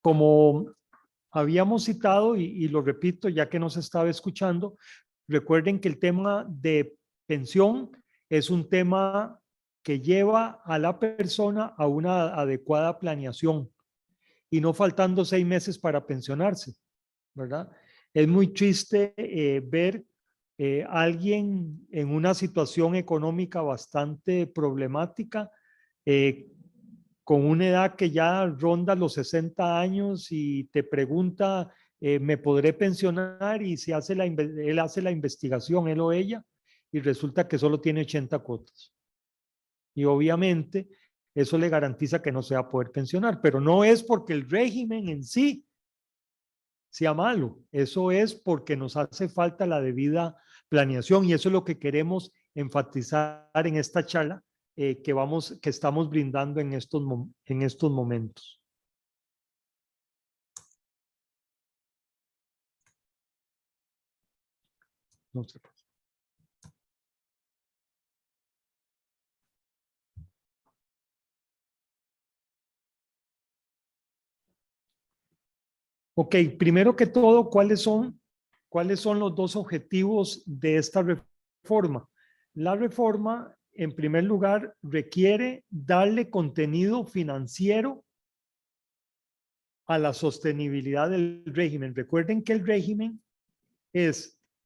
como habíamos citado, y lo repito ya que nos estaba escuchando, recuerden que el tema de pensión es un tema que lleva a la persona a una adecuada planeación y no faltando 6 meses para pensionarse, ¿verdad? Es muy triste ver alguien en una situación económica bastante problemática, eh, con una edad que ya ronda los 60 años y te pregunta, ¿me podré pensionar? Y si hace él hace la investigación, él o ella, y resulta que solo tiene 80 cuotas. Y obviamente eso le garantiza que no se va a poder pensionar, pero no es porque el régimen en sí sea malo, eso es porque nos hace falta la debida planeación y eso es lo que queremos enfatizar en esta charla que estamos brindando en estos momentos. No sé. Ok, primero que todo, ¿cuáles son los dos objetivos de esta reforma? La reforma, en primer lugar, requiere darle contenido financiero a la sostenibilidad del régimen. Recuerden que el régimen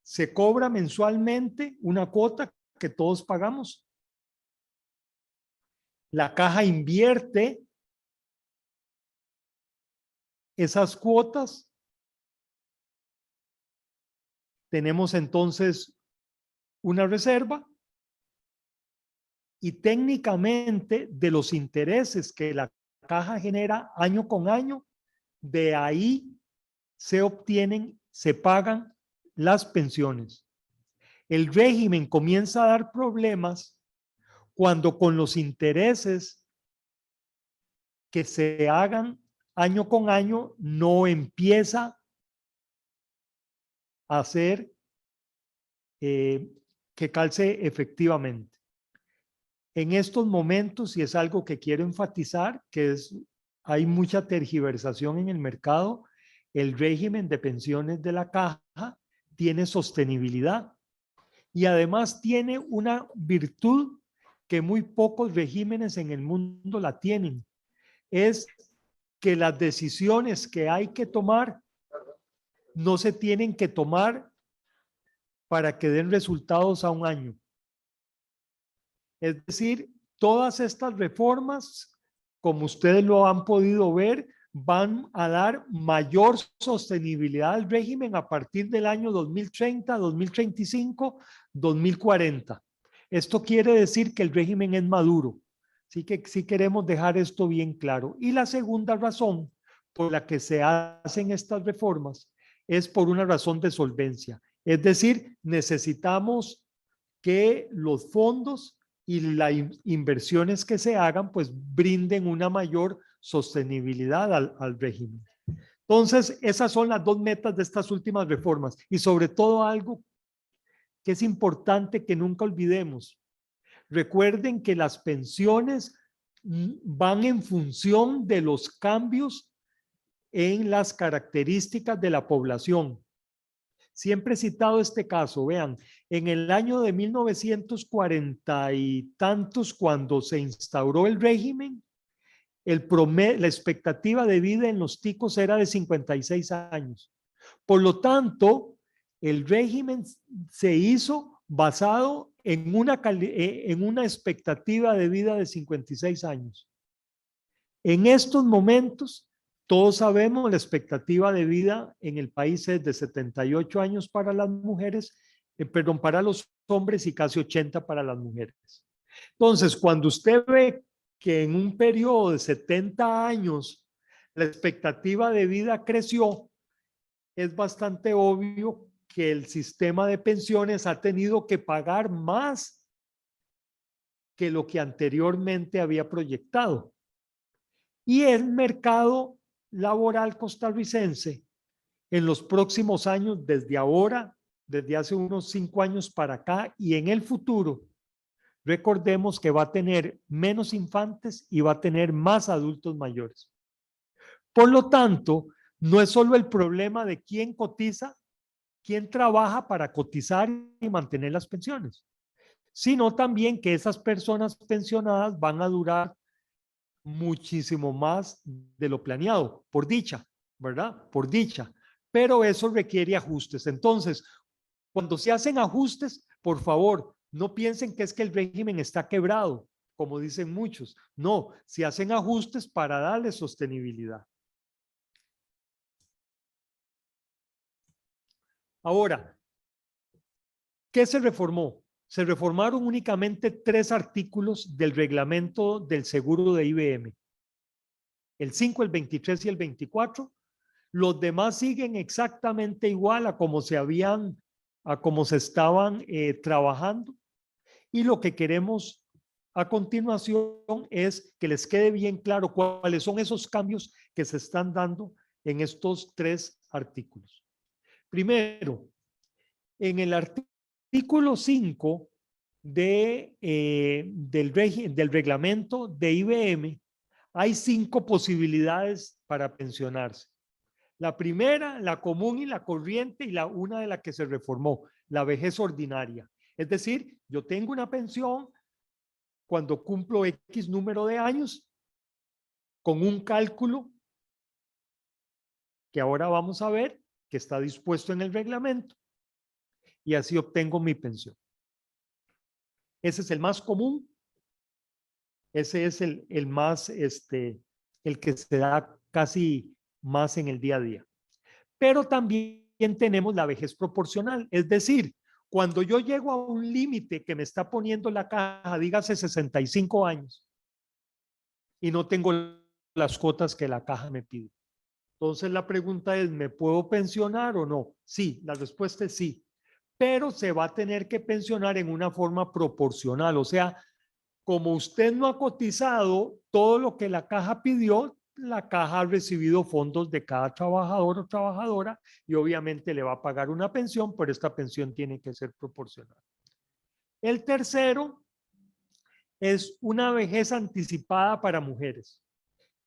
se cobra mensualmente una cuota que todos pagamos. La caja invierte esas cuotas. Tenemos entonces una reserva y técnicamente de los intereses que la caja genera año con año, de ahí se pagan las pensiones. El régimen comienza a dar problemas cuando con los intereses que se hagan año con año no empieza a hacer que calce efectivamente. En estos momentos, y es algo que quiero enfatizar, hay mucha tergiversación en el mercado, el régimen de pensiones de la caja tiene sostenibilidad y además tiene una virtud que muy pocos regímenes en el mundo la tienen, es que las decisiones que hay que tomar no se tienen que tomar para que den resultados a un año. Es decir, todas estas reformas, como ustedes lo han podido ver, van a dar mayor sostenibilidad al régimen a partir del año 2030, 2035, 2040. Esto quiere decir que el régimen es maduro. Así que sí queremos dejar esto bien claro. Y la segunda razón por la que se hacen estas reformas es por una razón de solvencia. Es decir, necesitamos que los fondos y las inversiones que se hagan pues brinden una mayor sostenibilidad al régimen. Entonces, esas son las dos metas de estas últimas reformas y sobre todo algo que es importante que nunca olvidemos. Recuerden que las pensiones van en función de los cambios en las características de la población. Siempre he citado este caso, vean, en el año de 1940 y tantos, cuando se instauró el régimen, la expectativa de vida en los ticos era de 56 años. Por lo tanto, el régimen se hizo basado en una expectativa de vida de 56 años. En estos momentos, todos sabemos la expectativa de vida en el país es de 78 años para las mujeres, para los hombres y casi 80 para las mujeres. Entonces, cuando usted ve que en un periodo de 70 años la expectativa de vida creció, es bastante obvio que el sistema de pensiones ha tenido que pagar más que lo que anteriormente había proyectado. Y el mercado laboral costarricense en los próximos años, desde ahora, desde hace unos 5 años para acá y en el futuro, recordemos que va a tener menos infantes y va a tener más adultos mayores. Por lo tanto, no es solo el problema de quién cotiza, quién trabaja para cotizar y mantener las pensiones, sino también que esas personas pensionadas van a durar muchísimo más de lo planeado, por dicha, ¿verdad? Por dicha. Pero eso requiere ajustes. Entonces, cuando se hacen ajustes, por favor, no piensen que es que el régimen está quebrado, como dicen muchos. No, se hacen ajustes para darle sostenibilidad. Ahora, ¿qué se reformó? Se reformaron únicamente 3 artículos del reglamento del seguro de IBM. El 5, el 23 y el 24. Los demás siguen exactamente igual a como a como se estaban trabajando. Y lo que queremos a continuación es que les quede bien claro cuáles son esos cambios que se están dando en estos 3 artículos. Primero, en el artículo 5 del reglamento de IBM, hay 5 posibilidades para pensionarse. La primera, la común y la corriente, y una de la que se reformó, la vejez ordinaria. Es decir, yo tengo una pensión cuando cumplo X número de años con un cálculo que ahora vamos a ver que está dispuesto en el reglamento y así obtengo mi pensión. Ese es el más común. Ese es el más, el que se da casi más en el día a día. Pero también tenemos la vejez proporcional, es decir, cuando yo llego a un límite que me está poniendo la caja, dígase 65 años, y no tengo las cuotas que la caja me pide. Entonces la pregunta es, ¿me puedo pensionar o no? Sí, la respuesta es sí, pero se va a tener que pensionar en una forma proporcional, o sea, como usted no ha cotizado todo lo que la caja pidió, la caja ha recibido fondos de cada trabajador o trabajadora y obviamente le va a pagar una pensión, pero esta pensión tiene que ser proporcional. El tercero es una vejez anticipada para mujeres.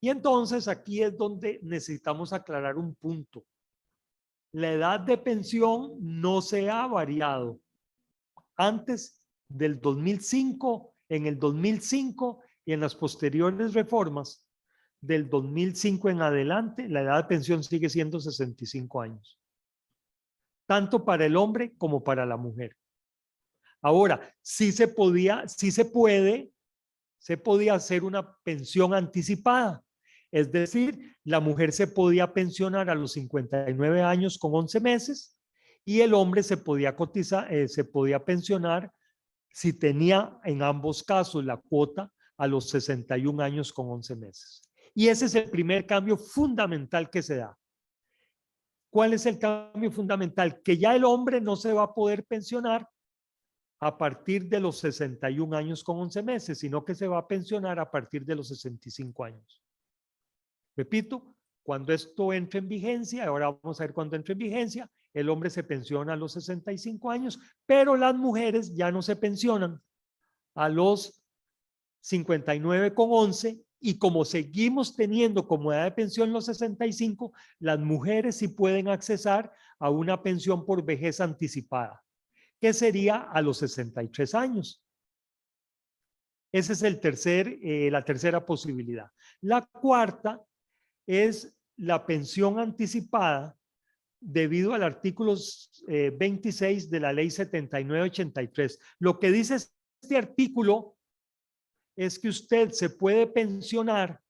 Y entonces aquí es donde necesitamos aclarar un punto. La edad de pensión no se ha variado. Antes del 2005, en el 2005 y en las posteriores reformas del 2005 en adelante, la edad de pensión sigue siendo 65 años, tanto para el hombre como para la mujer. Ahora, sí se podía hacer una pensión anticipada. Es decir, la mujer se podía pensionar a los 59 años con 11 meses y el hombre se podía se podía pensionar si tenía en ambos casos la cuota a los 61 años con 11 meses. Y ese es el primer cambio fundamental que se da. ¿Cuál es el cambio fundamental? Que ya el hombre no se va a poder pensionar a partir de los 61 años con 11 meses, sino que se va a pensionar a partir de los 65 años. Repito, cuando esto entre en vigencia, ahora vamos a ver cuándo entra en vigencia, el hombre se pensiona a los 65 años, pero las mujeres ya no se pensionan a los 59 con 11 y como seguimos teniendo como edad de pensión los 65, las mujeres sí pueden accesar a una pensión por vejez anticipada, que sería a los 63 años. Esa es la tercera posibilidad. La cuarta es la pensión anticipada debido al artículo 26 de la ley 7983. Lo que dice este artículo es que usted se puede pensionar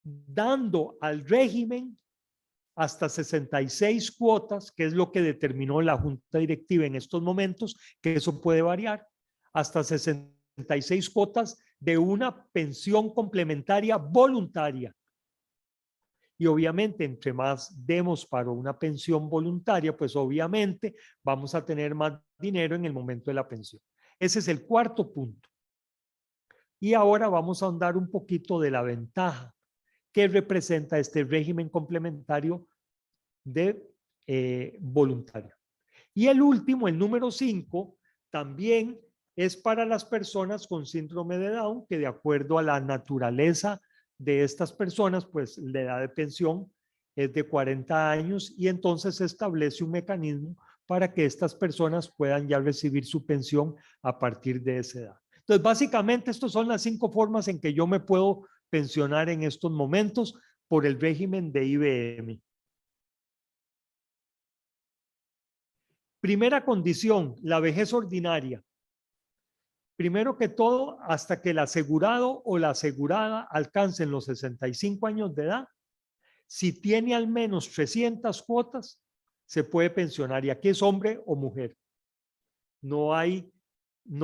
dando al régimen hasta 66 cuotas, que es lo que determinó la Junta Directiva en estos momentos, que eso puede variar, hasta 66 cuotas de una pensión complementaria voluntaria. Y obviamente, entre más demos para una pensión voluntaria, pues obviamente vamos a tener más dinero en el momento de la pensión. Ese es el cuarto punto. Y ahora vamos a ahondar un poquito de la ventaja que representa este régimen complementario de voluntario. Y el último, el número 5, también es para las personas con síndrome de Down, que de acuerdo a la naturaleza de estas personas, pues la edad de pensión es de 40 años y entonces se establece un mecanismo para que estas personas puedan ya recibir su pensión a partir de esa edad. Entonces, básicamente, estas son las 5 formas en que yo me puedo pensionar en estos momentos por el régimen de IBM. Primera condición, la vejez ordinaria. Primero que todo, hasta que el asegurado o la asegurada alcancen los 65 años de edad, si tiene al menos 300 cuotas, se puede pensionar. Y aquí es hombre o mujer. No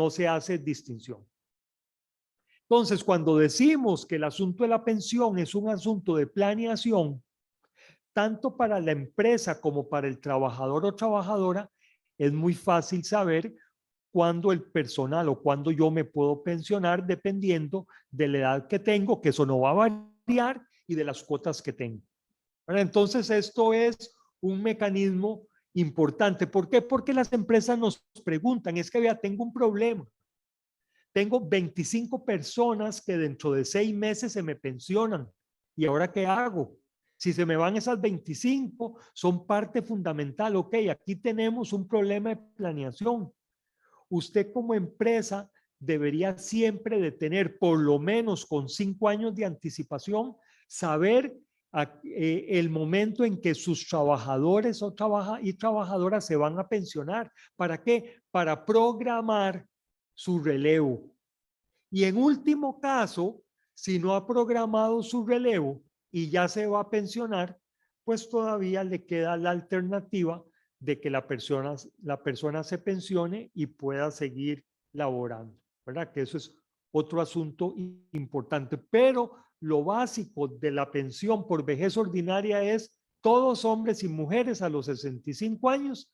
se hace distinción. Entonces, cuando decimos que el asunto de la pensión es un asunto de planeación, tanto para la empresa como para el trabajador o trabajadora, es muy fácil saber cuándo el personal o cuándo yo me puedo pensionar dependiendo de la edad que tengo, que eso no va a variar, y de las cuotas que tengo. Entonces, esto es un mecanismo importante. ¿Por qué? Porque las empresas nos preguntan, es que vea, tengo un problema. Tengo 25 personas que dentro de 6 meses se me pensionan. ¿Y ahora qué hago? Si se me van esas 25, son parte fundamental. Ok, aquí tenemos un problema de planeación. Usted como empresa debería siempre de tener, por lo menos con 5 años de anticipación, saber el momento en que sus trabajadores o trabajadoras se van a pensionar. ¿Para qué? Para programar su relevo. Y en último caso, si no ha programado su relevo y ya se va a pensionar, pues todavía le queda la alternativa de que la persona se pensione y pueda seguir laborando, ¿verdad? Que eso es otro asunto importante. Pero lo básico de la pensión por vejez ordinaria es todos hombres y mujeres a los 65 años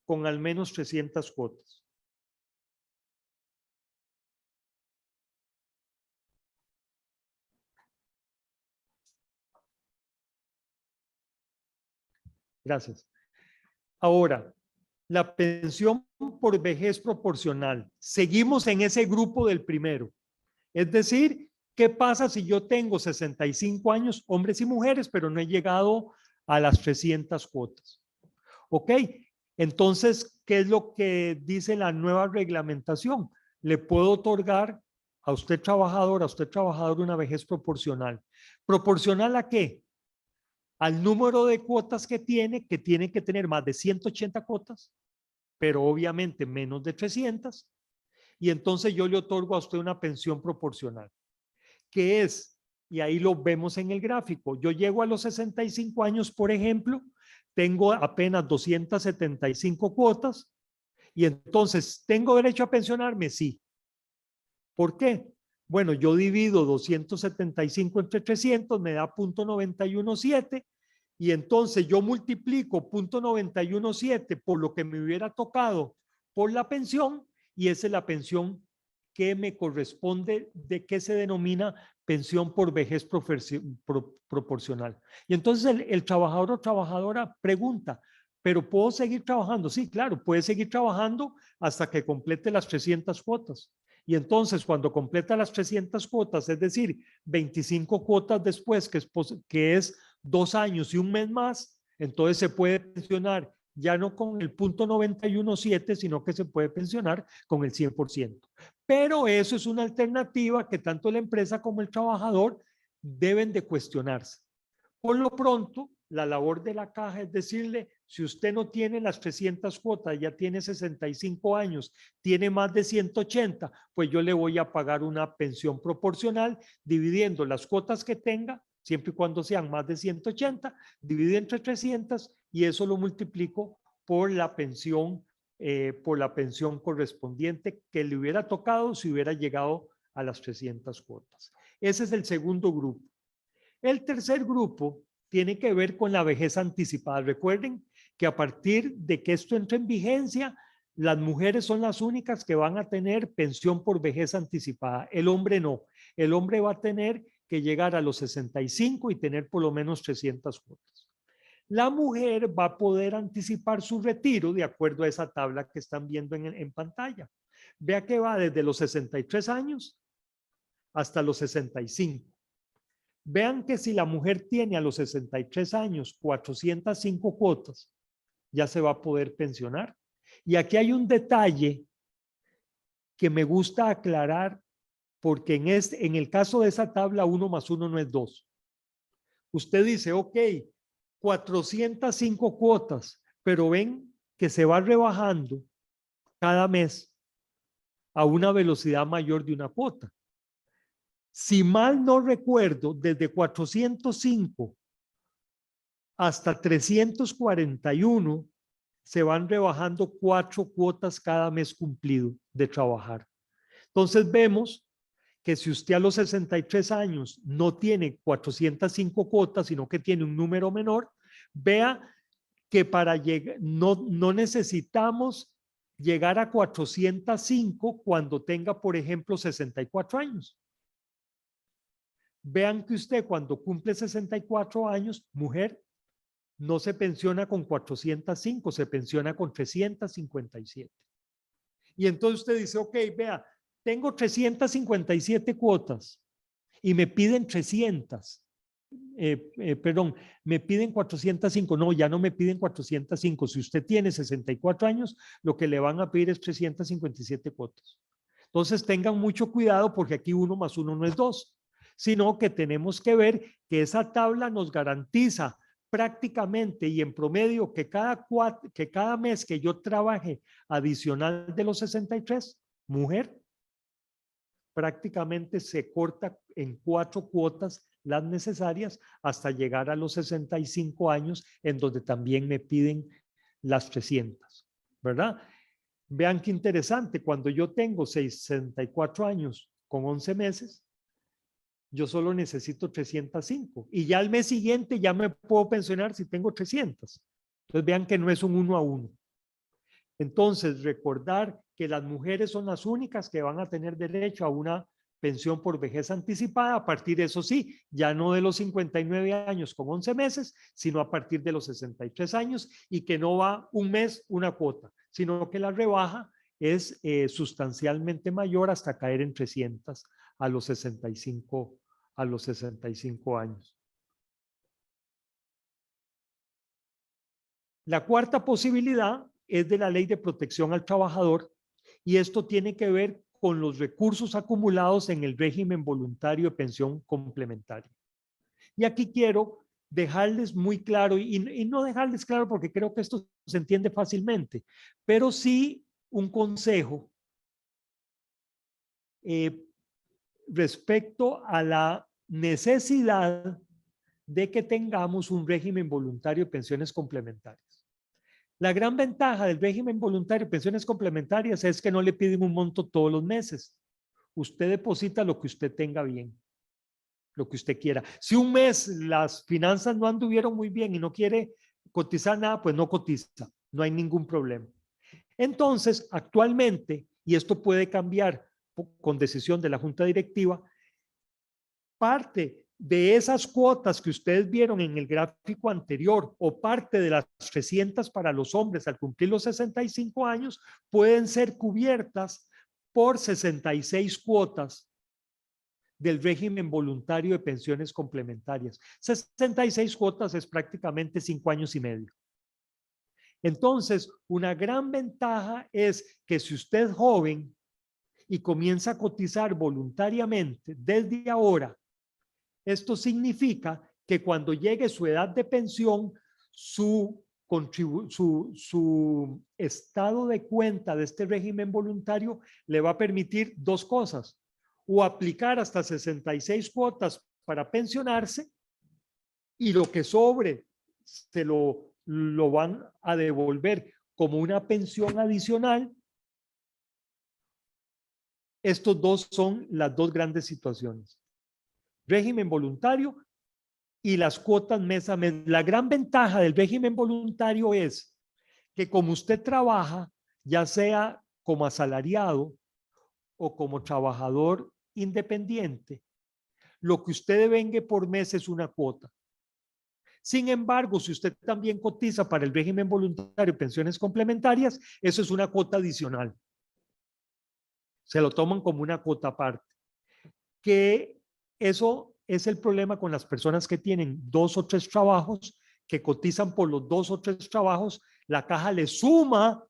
con al menos 300 cuotas. Gracias. Ahora, la pensión por vejez proporcional. Seguimos en ese grupo del primero. Es decir, ¿qué pasa si yo tengo 65 años, hombres y mujeres, pero no he llegado a las 300 cuotas? Ok, entonces, ¿qué es lo que dice la nueva reglamentación? Le puedo otorgar a usted trabajador, una vejez proporcional. ¿Proporcional a qué? Al número de cuotas que tiene que tener más de 180 cuotas, pero obviamente menos de 300, y entonces yo le otorgo a usted una pensión proporcional, que es, y ahí lo vemos en el gráfico, yo llego a los 65 años, por ejemplo, tengo apenas 275 cuotas, y entonces, ¿tengo derecho a pensionarme? Sí. ¿Por qué? Bueno, yo divido 275 entre 300, me da 0.917, y entonces yo multiplico 0.917 por lo que me hubiera tocado por la pensión, y esa es la pensión que me corresponde, de que se denomina pensión por vejez proporcional. Y entonces el trabajador o trabajadora pregunta, ¿pero puedo seguir trabajando? Sí, claro, puede seguir trabajando hasta que complete las 300 cuotas. Y entonces cuando completa las 300 cuotas, es decir, 25 cuotas después, que es 2 años y un mes más, entonces se puede pensionar ya no con el 0.917, sino que se puede pensionar con el 100%. Pero eso es una alternativa que tanto la empresa como el trabajador deben de cuestionarse. Por lo pronto, la labor de la caja es decirle, si usted no tiene las 300 cuotas, ya tiene 65 años, tiene más de 180, pues yo le voy a pagar una pensión proporcional dividiendo las cuotas que tenga, siempre y cuando sean más de 180, divide entre 300 y eso lo multiplico por la pensión correspondiente que le hubiera tocado si hubiera llegado a las 300 cuotas. Ese es el segundo grupo. El tercer grupo tiene que ver con la vejez anticipada. Recuerden que a partir de que esto entre en vigencia, las mujeres son las únicas que van a tener pensión por vejez anticipada. El hombre no. El hombre va a tener que llegar a los 65 y tener por lo menos 300 cuotas. La mujer va a poder anticipar su retiro de acuerdo a esa tabla que están viendo en pantalla. Vea que va desde los 63 años hasta los 65. Vean que si la mujer tiene a los 63 años 405 cuotas, ya se va a poder pensionar. Y aquí hay un detalle que me gusta aclarar, porque en el caso de esa tabla 1 más 1 no es 2. Usted dice, ok, 405 cuotas, pero ven que se va rebajando cada mes a una velocidad mayor de una cuota. Si mal no recuerdo, desde 405 hasta 341 se van rebajando 4 cuotas cada mes cumplido de trabajar. Entonces vemos que si usted a los 63 años no tiene 405 cuotas, sino que tiene un número menor, vea que para llegar, no necesitamos llegar a 405 cuando tenga, por ejemplo, 64 años. Vean que usted cuando cumple 64 años, mujer, no se pensiona con 405, se pensiona con 357. Y entonces usted dice, ok, vea, tengo 357 cuotas y me piden 300. Perdón, me piden 405. No, ya no me piden 405. Si usted tiene 64 años, lo que le van a pedir es 357 cuotas. Entonces tengan mucho cuidado porque aquí 1 más 1 no es 2, sino que tenemos que ver que esa tabla nos garantiza prácticamente y en promedio que cada mes que yo trabaje adicional de los 63, mujer, prácticamente se corta en 4 cuotas las necesarias hasta llegar a los 65 años, en donde también me piden las 300, ¿verdad? Vean qué interesante, cuando yo tengo 64 años con 11 meses, yo solo necesito 305 y ya al mes siguiente ya me puedo pensionar si tengo 300. Entonces vean que no es un 1 a 1. Entonces, recordar que las mujeres son las únicas que van a tener derecho a una pensión por vejez anticipada a partir, eso sí, ya no de los 59 años con 11 meses, sino a partir de los 63 años y que no va un mes una cuota, sino que la rebaja es sustancialmente mayor hasta caer en 300 a los 65 años. La cuarta posibilidad es de la Ley de Protección al Trabajador y esto tiene que ver con los recursos acumulados en el régimen voluntario de pensión complementaria. Y aquí quiero dejarles muy claro, y no dejarles claro porque creo que esto se entiende fácilmente, pero sí un consejo respecto a la necesidad de que tengamos un régimen voluntario de pensiones complementarias. La gran ventaja del régimen voluntario de pensiones complementarias es que no le piden un monto todos los meses. Usted deposita lo que usted tenga bien, lo que usted quiera. Si un mes las finanzas no anduvieron muy bien y no quiere cotizar nada, pues no cotiza, no hay ningún problema. Entonces, actualmente, y esto puede cambiar con decisión de la Junta Directiva, parte de esas cuotas que ustedes vieron en el gráfico anterior o parte de las 300 para los hombres al cumplir los 65 años pueden ser cubiertas por 66 cuotas del régimen voluntario de pensiones complementarias. 66 cuotas es prácticamente 5 años y medio. Entonces, una gran ventaja es que si usted es joven y comienza a cotizar voluntariamente desde ahora, esto significa que cuando llegue su edad de pensión, su estado de cuenta de este régimen voluntario le va a permitir dos cosas: o aplicar hasta 66 cuotas para pensionarse y lo que sobre se lo van a devolver como una pensión adicional. Estos dos son las dos grandes situaciones: régimen voluntario y las cuotas mes a mes. La gran ventaja del régimen voluntario es que como usted trabaja, ya sea como asalariado o como trabajador independiente, lo que usted devengue por mes es una cuota. Sin embargo, si usted también cotiza para el régimen voluntario pensiones complementarias, eso es una cuota adicional. Se lo toman como una cuota aparte. Que eso es el problema con las personas que tienen 2 o 3 trabajos, que cotizan por los 2 o 3 trabajos, la caja le suma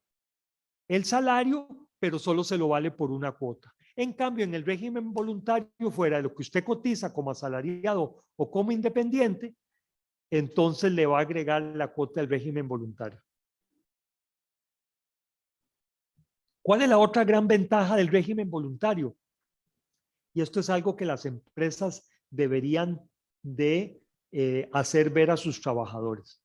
el salario, pero solo se lo vale por una cuota. En cambio, en el régimen voluntario, fuera de lo que usted cotiza como asalariado o como independiente, entonces le va a agregar la cuota del régimen voluntario. ¿Cuál es la otra gran ventaja del régimen voluntario? Y esto es algo que las empresas deberían de hacer ver a sus trabajadores.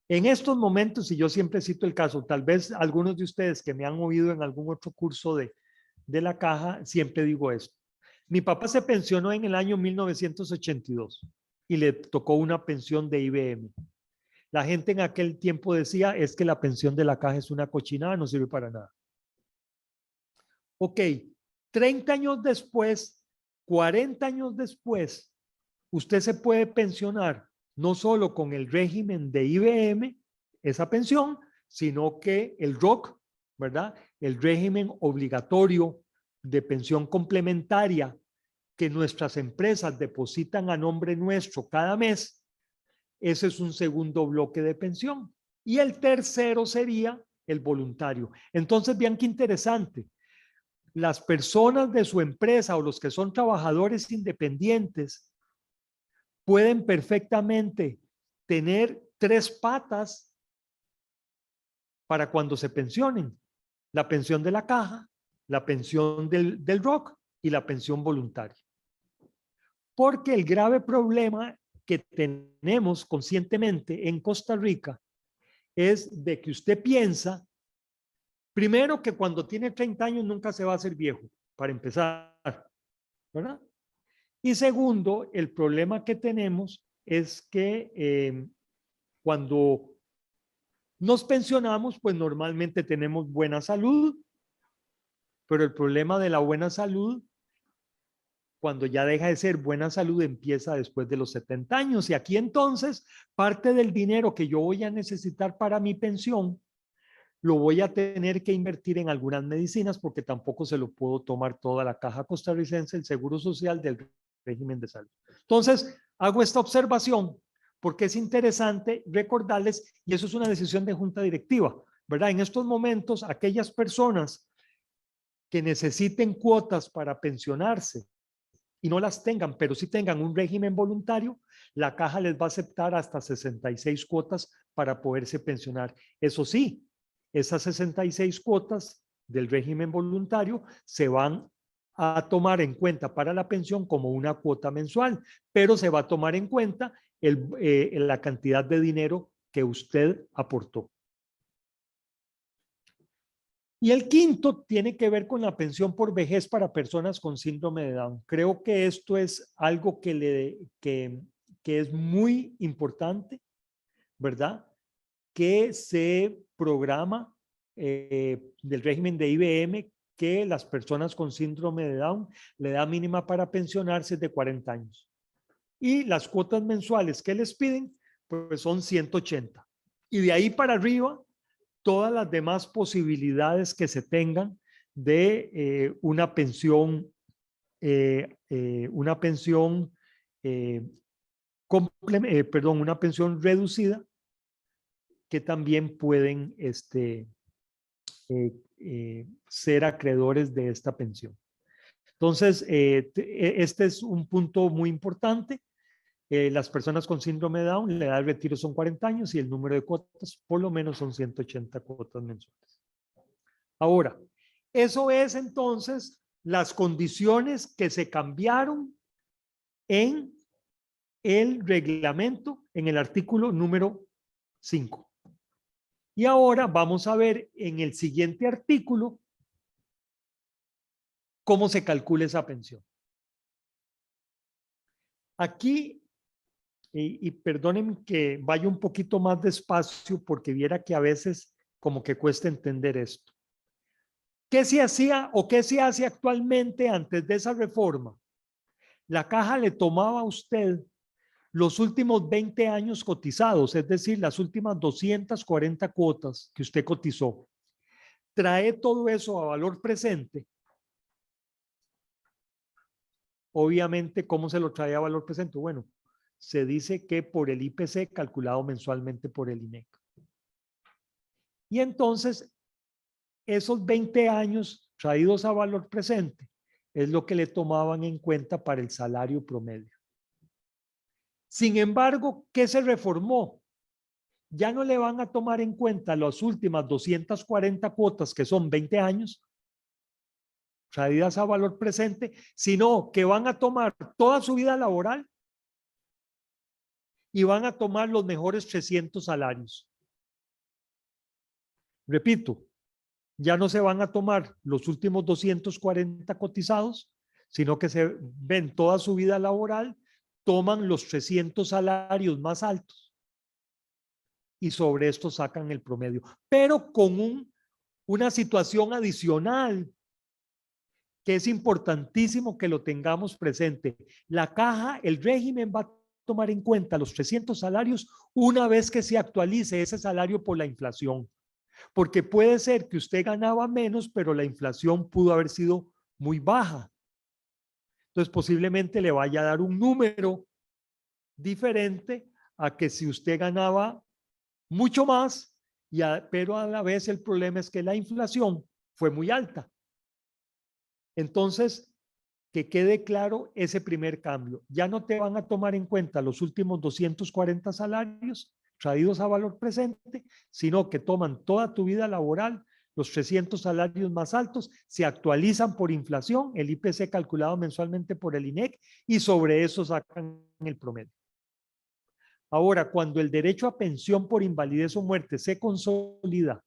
En estos momentos, y yo siempre cito el caso, tal vez algunos de ustedes que me han oído en algún otro curso de la caja, siempre digo esto. Mi papá se pensionó en el año 1982 y le tocó una pensión de IBM. La gente en aquel tiempo decía, es que la pensión de la caja es una cochinada, no sirve para nada. Ok, 30 años después, 40 años después, usted se puede pensionar no solo con el régimen de IBM, esa pensión, sino que el ROC, ¿verdad? El régimen obligatorio de pensión complementaria que nuestras empresas depositan a nombre nuestro cada mes, ese es un segundo bloque de pensión. Y el tercero sería el voluntario. Entonces, vean qué interesante. Las personas de su empresa o los que son trabajadores independientes pueden perfectamente tener 3 patas para cuando se pensionen. La pensión de la caja, la pensión del ROC y la pensión voluntaria. Porque el grave problema que tenemos conscientemente en Costa Rica es de que usted piensa, primero, que cuando tiene 30 años nunca se va a hacer viejo, para empezar, ¿verdad? Y segundo, el problema que tenemos es que cuando nos pensionamos, pues normalmente tenemos buena salud, pero el problema de la buena salud, cuando ya deja de ser buena salud, empieza después de los 70 años. Y aquí entonces, parte del dinero que yo voy a necesitar para mi pensión, lo voy a tener que invertir en algunas medicinas porque tampoco se lo puedo tomar toda la caja costarricense, el Seguro Social del régimen de salud. Entonces, hago esta observación porque es interesante recordarles, y eso es una decisión de junta directiva, ¿verdad? En estos momentos, aquellas personas que necesiten cuotas para pensionarse y no las tengan, pero sí tengan un régimen voluntario, la caja les va a aceptar hasta 66 cuotas para poderse pensionar. Eso sí, esas 66 cuotas del régimen voluntario se van a tomar en cuenta para la pensión como una cuota mensual, pero se va a tomar en cuenta la cantidad de dinero que usted aportó. Y el quinto tiene que ver con la pensión por vejez para personas con síndrome de Down. Creo que esto es algo que es muy importante, ¿verdad? Que se programa del régimen de IBM que las personas con síndrome de Down, la edad mínima para pensionarse es de 40 años. Y las cuotas mensuales que les piden, pues son 180. Y de ahí para arriba, todas las demás posibilidades que se tengan de una pensión, una pensión una pensión reducida que también pueden ser acreedores de esta pensión. Entonces, este es un punto muy importante. Las personas con síndrome de Down, la edad de retiro son 40 años y el número de cuotas por lo menos son 180 cuotas mensuales. Ahora, eso es entonces las condiciones que se cambiaron en el reglamento, en el artículo número 5. Y ahora vamos a ver en el siguiente artículo cómo se calcula esa pensión. Aquí, y perdónenme que vaya un poquito más despacio porque viera que a veces como que cuesta entender esto. ¿Qué se hacía o qué se hace actualmente antes de esa reforma? La caja le tomaba a usted los últimos 20 años cotizados, es decir, las últimas 240 cuotas que usted cotizó. Trae todo eso a valor presente Obviamente, ¿cómo se lo trae a valor presente? Bueno, se dice que por el IPC calculado mensualmente por el INEC. Y entonces, esos 20 años traídos a valor presente es lo que le tomaban en cuenta para el salario promedio. Sin embargo, ¿qué se reformó? Ya no le van a tomar en cuenta las últimas 240 cuotas, que son 20 años, traídas a valor presente, sino que van a tomar toda su vida laboral y van a tomar los mejores 300 salarios. Repito, ya no se van a tomar los últimos 240 cotizados, sino que se ven toda su vida laboral, toman los 300 salarios más altos y sobre esto sacan el promedio, pero con una situación adicional que es importantísimo que lo tengamos presente. La caja, el régimen va a tomar en cuenta los 300 salarios una vez que se actualice ese salario por la inflación. Porque puede ser que usted ganaba menos, pero la inflación pudo haber sido muy baja. Entonces, posiblemente le vaya a dar un número diferente a que si usted ganaba mucho más, pero a la vez el problema es que la inflación fue muy alta. Entonces, que quede claro ese primer cambio. Ya no te van a tomar en cuenta los últimos 240 salarios traídos a valor presente, sino que toman toda tu vida laboral, los 300 salarios más altos, se actualizan por inflación, el IPC calculado mensualmente por el INEC, y sobre eso sacan el promedio. Ahora, cuando el derecho a pensión por invalidez o muerte se consolida,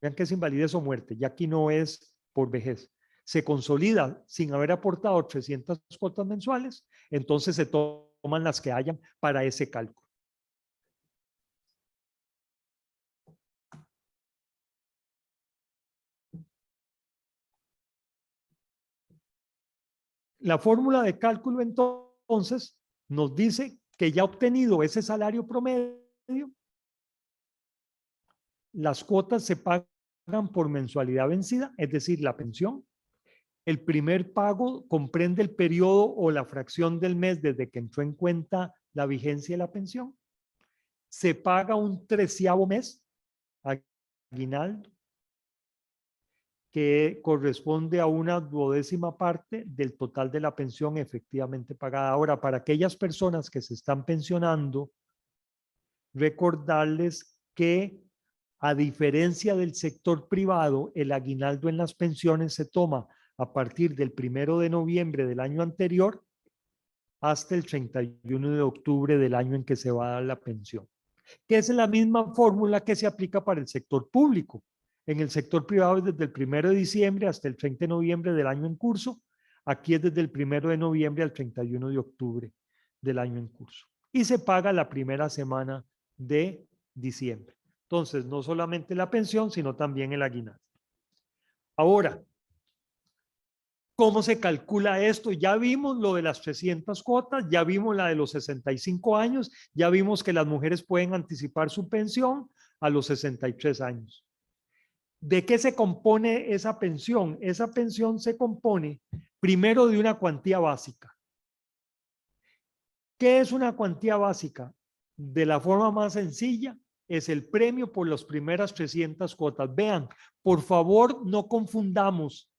vean que es invalidez o muerte, ya aquí no es por vejez, se consolida sin haber aportado 300 cuotas mensuales, entonces se toman las que hayan para ese cálculo. La fórmula de cálculo entonces nos dice que ya obtenido ese salario promedio, las cuotas se pagan por mensualidad vencida, es decir, la pensión. El primer pago comprende el periodo o la fracción del mes desde que entró en cuenta la vigencia de la pensión. Se paga un 13º mes, aguinaldo, que corresponde a una 12ª parte del total de la pensión efectivamente pagada. Ahora, para aquellas personas que se están pensionando, recordarles que a diferencia del sector privado, el aguinaldo en las pensiones se toma a partir del 1 de noviembre del año anterior hasta el 31 de octubre del año en que se va a dar la pensión, que es la misma fórmula que se aplica para el sector público. En el sector privado es desde el 1 de diciembre hasta el 30 de noviembre del año en curso. Aquí es desde el 1 de noviembre al 31 de octubre del año en curso. Y se paga la primera semana de diciembre. Entonces, no solamente la pensión, sino también el aguinaldo. Ahora, ¿cómo se calcula esto? Ya vimos lo de las 300 cuotas, ya vimos la de los 65 años, ya vimos que las mujeres pueden anticipar su pensión a los 63 años. ¿De qué se compone esa pensión? Esa pensión se compone primero de una cuantía básica. ¿Qué es una cuantía básica? De la forma más sencilla, es el premio por las primeras 300 cuotas. Vean, por favor, no confundamos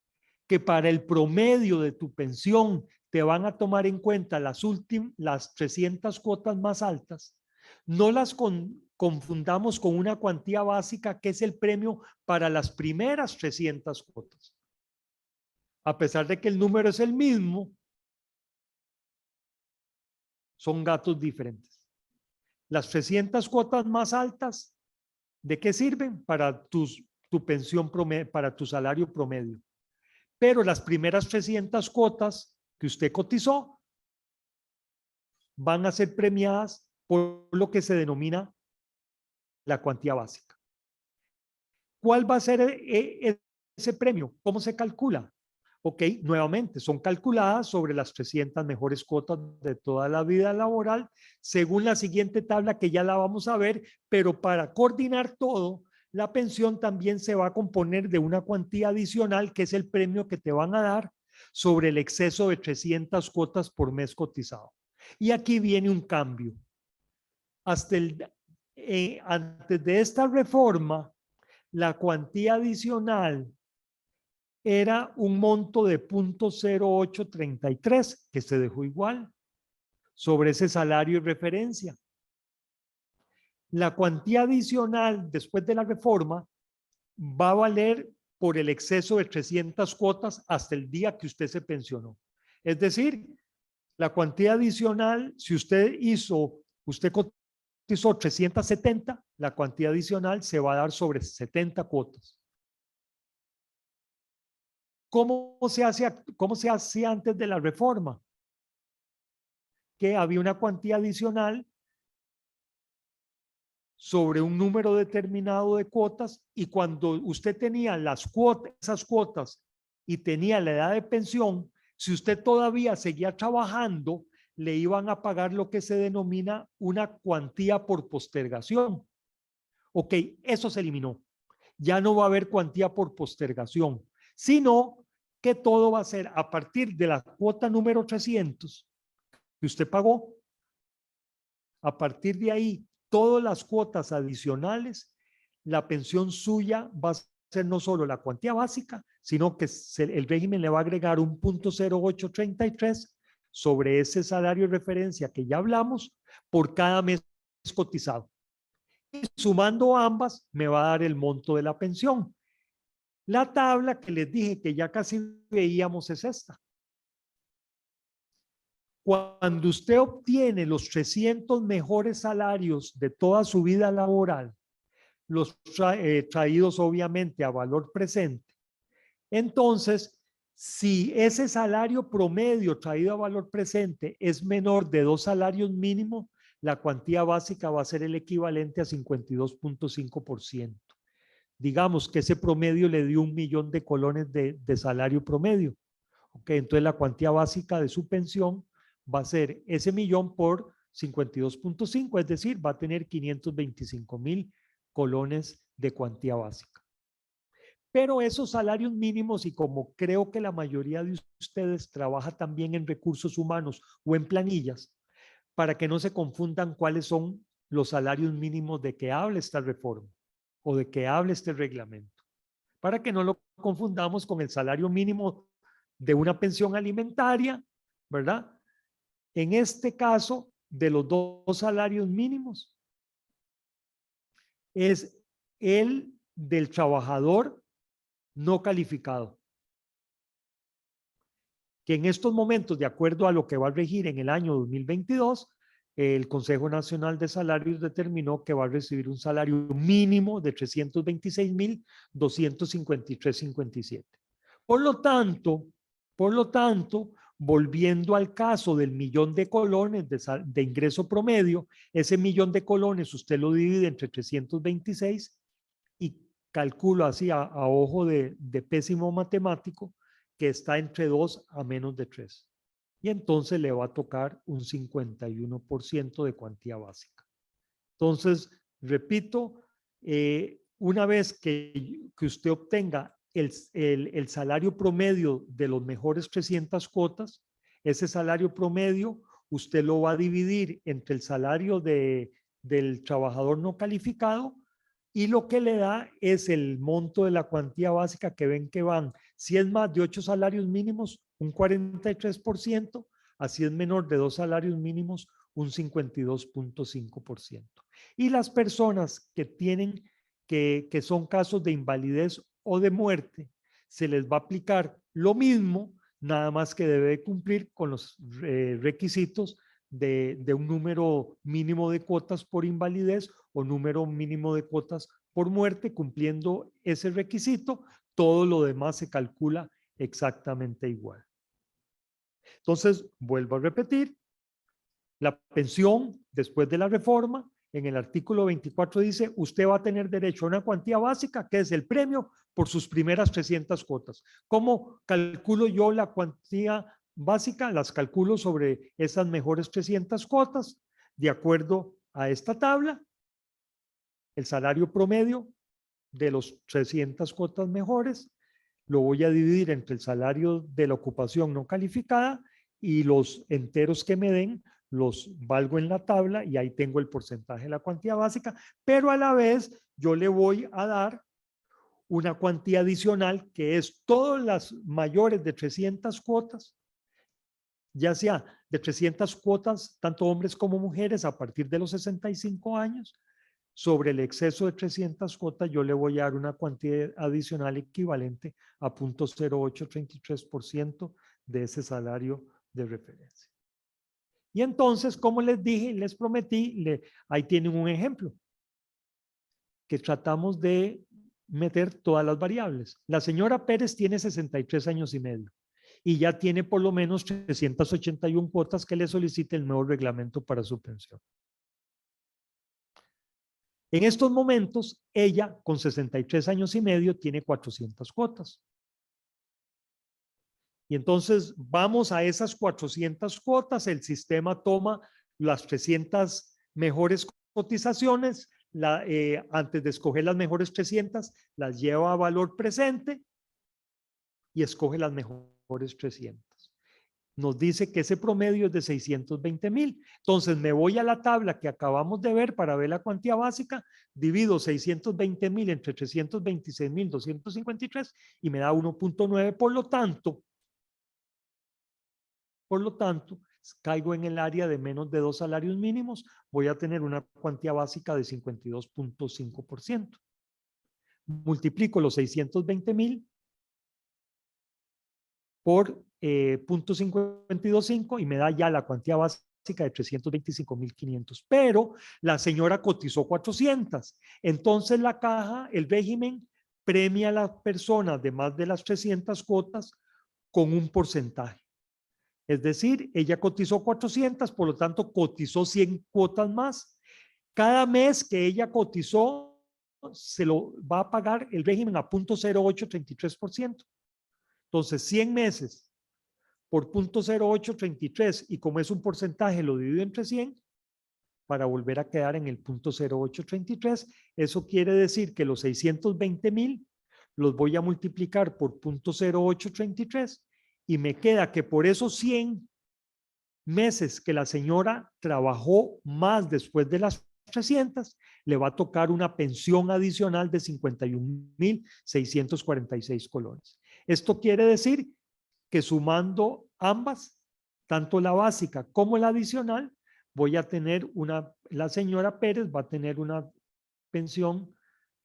que para el promedio de tu pensión te van a tomar en cuenta las 300 cuotas más altas. No las confundamos con una cuantía básica que es el premio para las primeras 300 cuotas. A pesar de que el número es el mismo, son gatos diferentes. Las 300 cuotas más altas, ¿de qué sirven? Para tu pensión promedio, para tu salario promedio. Pero las primeras 300 cuotas que usted cotizó van a ser premiadas por lo que se denomina la cuantía básica. ¿Cuál va a ser ese premio? ¿Cómo se calcula? Ok, nuevamente, son calculadas sobre las 300 mejores cuotas de toda la vida laboral, según la siguiente tabla que ya la vamos a ver, pero para coordinar todo, la pensión también se va a componer de una cuantía adicional, que es el premio que te van a dar sobre el exceso de 300 cuotas por mes cotizado. Y aquí viene un cambio. Antes de esta reforma, la cuantía adicional era un monto de 0.0833 que se dejó igual sobre ese salario de referencia. La cuantía adicional después de la reforma va a valer por el exceso de 300 cuotas hasta el día que usted se pensionó. Es decir, la cuantía adicional, si usted cotizó 370, la cuantía adicional se va a dar sobre 70 cuotas. ¿Cómo se hacía antes de la reforma? Que había una cuantía adicional sobre un número determinado de cuotas y cuando usted tenía esas cuotas y tenía la edad de pensión, si usted todavía seguía trabajando, le iban a pagar lo que se denomina una cuantía por postergación. Ok, eso se eliminó. Ya no va a haber cuantía por postergación, sino que todo va a ser a partir de la cuota número 300 que usted pagó. A partir de ahí, todas las cuotas adicionales, la pensión suya va a ser no solo la cuantía básica, sino que el régimen le va a agregar un 0.0833 sobre ese salario de referencia que ya hablamos por cada mes cotizado. Y sumando ambas, me va a dar el monto de la pensión. La tabla que les dije que ya casi veíamos es esta. Cuando usted obtiene los 300 mejores salarios de toda su vida laboral, los traídos obviamente a valor presente, entonces, si ese salario promedio traído a valor presente es menor de 2 salarios mínimos, la cuantía básica va a ser el equivalente a 52.5%. Digamos que ese promedio le dio 1.000.000 de colones de salario promedio. Okay, entonces la cuantía básica de su pensión va a ser ese 1.000.000 por 52.5, es decir, va a tener 525.000 colones de cuantía básica. Pero esos salarios mínimos, y como creo que la mayoría de ustedes trabaja también en recursos humanos o en planillas, para que no se confundan cuáles son los salarios mínimos de que habla esta reforma o de que habla este reglamento, para que no lo confundamos con el salario mínimo de una pensión alimentaria, ¿verdad? En este caso, de los 2 salarios mínimos, es el del trabajador no calificado, que en estos momentos, de acuerdo a lo que va a regir en el año 2022, el Consejo Nacional de Salarios determinó que va a recibir un salario mínimo de 326.253.57. Por lo tanto, volviendo al caso del 1.000.000 de colones de ingreso promedio, ese 1.000.000 de colones usted lo divide entre 326 y calculo así a ojo de pésimo matemático que está entre 2 a menos de 3. Y entonces le va a tocar un 51% de cuantía básica. Entonces, repito, una vez que usted obtenga el salario promedio de los mejores 300 cuotas, ese salario promedio usted lo va a dividir entre el salario del trabajador no calificado y lo que le da es el monto de la cuantía básica que ven que van, si es más de 8 salarios mínimos, un 43%, así es menor de 2 salarios mínimos, un 52.5%. Y las personas que tienen, que son casos de invalidez o de muerte, se les va a aplicar lo mismo, nada más que debe cumplir con los requisitos de un número mínimo de cuotas por invalidez o número mínimo de cuotas por muerte. Cumpliendo ese requisito, todo lo demás se calcula exactamente igual. Entonces, vuelvo a repetir, la pensión después de la reforma, en el artículo 24 dice, usted va a tener derecho a una cuantía básica, que es el premio por sus primeras 300 cuotas. ¿Cómo calculo yo la cuantía básica? Las calculo sobre esas mejores 300 cuotas, de acuerdo a esta tabla, el salario promedio de los 300 cuotas mejores, lo voy a dividir entre el salario de la ocupación no calificada y los enteros que me den, los valgo en la tabla y ahí tengo el porcentaje de la cuantía básica, pero a la vez yo le voy a dar una cuantía adicional que es todas las mayores de 300 cuotas, ya sea de 300 cuotas, tanto hombres como mujeres, a partir de los 65 años. Sobre el exceso de 300 cuotas, yo le voy a dar una cuantía adicional equivalente a 0.0833% de ese salario de referencia. Y entonces, como les dije, les prometí, ahí tienen un ejemplo que tratamos de meter todas las variables. La señora Pérez tiene 63 años y medio y ya tiene por lo menos 381 cuotas que le solicite el nuevo reglamento para su pensión. En estos momentos, ella con 63 años y medio tiene 400 cuotas. Y entonces vamos a esas 400 cuotas, el sistema toma las 300 mejores cotizaciones, antes de escoger las mejores 300, las lleva a valor presente y escoge las mejores 300. Nos dice que ese promedio es de 620,000. Entonces me voy a la tabla que acabamos de ver para ver la cuantía básica, divido 620,000 entre 326,253 y me da 1.9. Por lo tanto, caigo en el área de menos de 2 salarios mínimos, voy a tener una cuantía básica de 52.5%. Multiplico los 620,000 por 0.525 y me da ya la cuantía básica de 325,500. Pero la señora cotizó 400. Entonces la caja, el régimen, premia a las personas de más de las 300 cuotas con un porcentaje. Es decir, ella cotizó 400, por lo tanto cotizó 100 cuotas más. Cada mes que ella cotizó, se lo va a pagar el régimen a 0.0833%. Entonces, 100 meses por 0.0833 y como es un porcentaje, lo divido entre 100 para volver a quedar en el 0.0833. Eso quiere decir que los 620,000 los voy a multiplicar por 0.0833 y me queda que por esos 100 meses que la señora trabajó más después de las 300, le va a tocar una pensión adicional de 51,646 colones. Esto quiere decir que sumando ambas, tanto la básica como la adicional, voy a tener la señora Pérez va a tener una pensión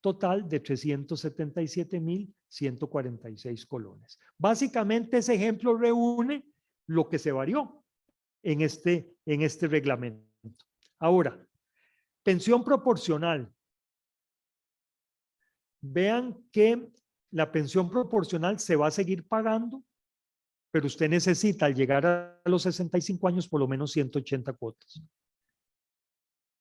total de 377,146 colones. Básicamente ese ejemplo reúne lo que se varió en este reglamento. Ahora, pensión proporcional. Vean que la pensión proporcional se va a seguir pagando, pero usted necesita al llegar a los 65 años por lo menos 180 cuotas.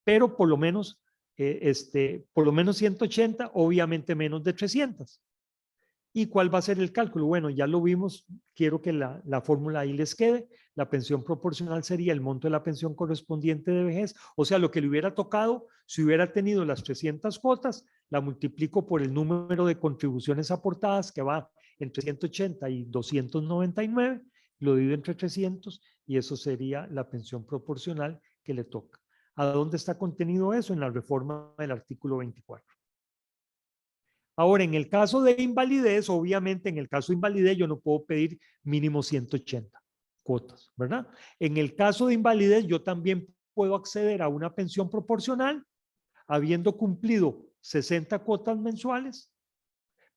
Pero por lo menos 180, obviamente menos de 300. ¿Y cuál va a ser el cálculo? Bueno, ya lo vimos, quiero que la fórmula ahí les quede. La pensión proporcional sería el monto de la pensión correspondiente de vejez, o sea, lo que le hubiera tocado si hubiera tenido las 300 cuotas, la multiplico por el número de contribuciones aportadas que va entre 180 y 299, lo divido entre 300 y eso sería la pensión proporcional que le toca. ¿A dónde está contenido eso? En la reforma del artículo 24. Ahora, en el caso de invalidez, obviamente en el caso de invalidez yo no puedo pedir mínimo 180 cuotas, ¿verdad? En el caso de invalidez yo también puedo acceder a una pensión proporcional habiendo cumplido 60 cuotas mensuales,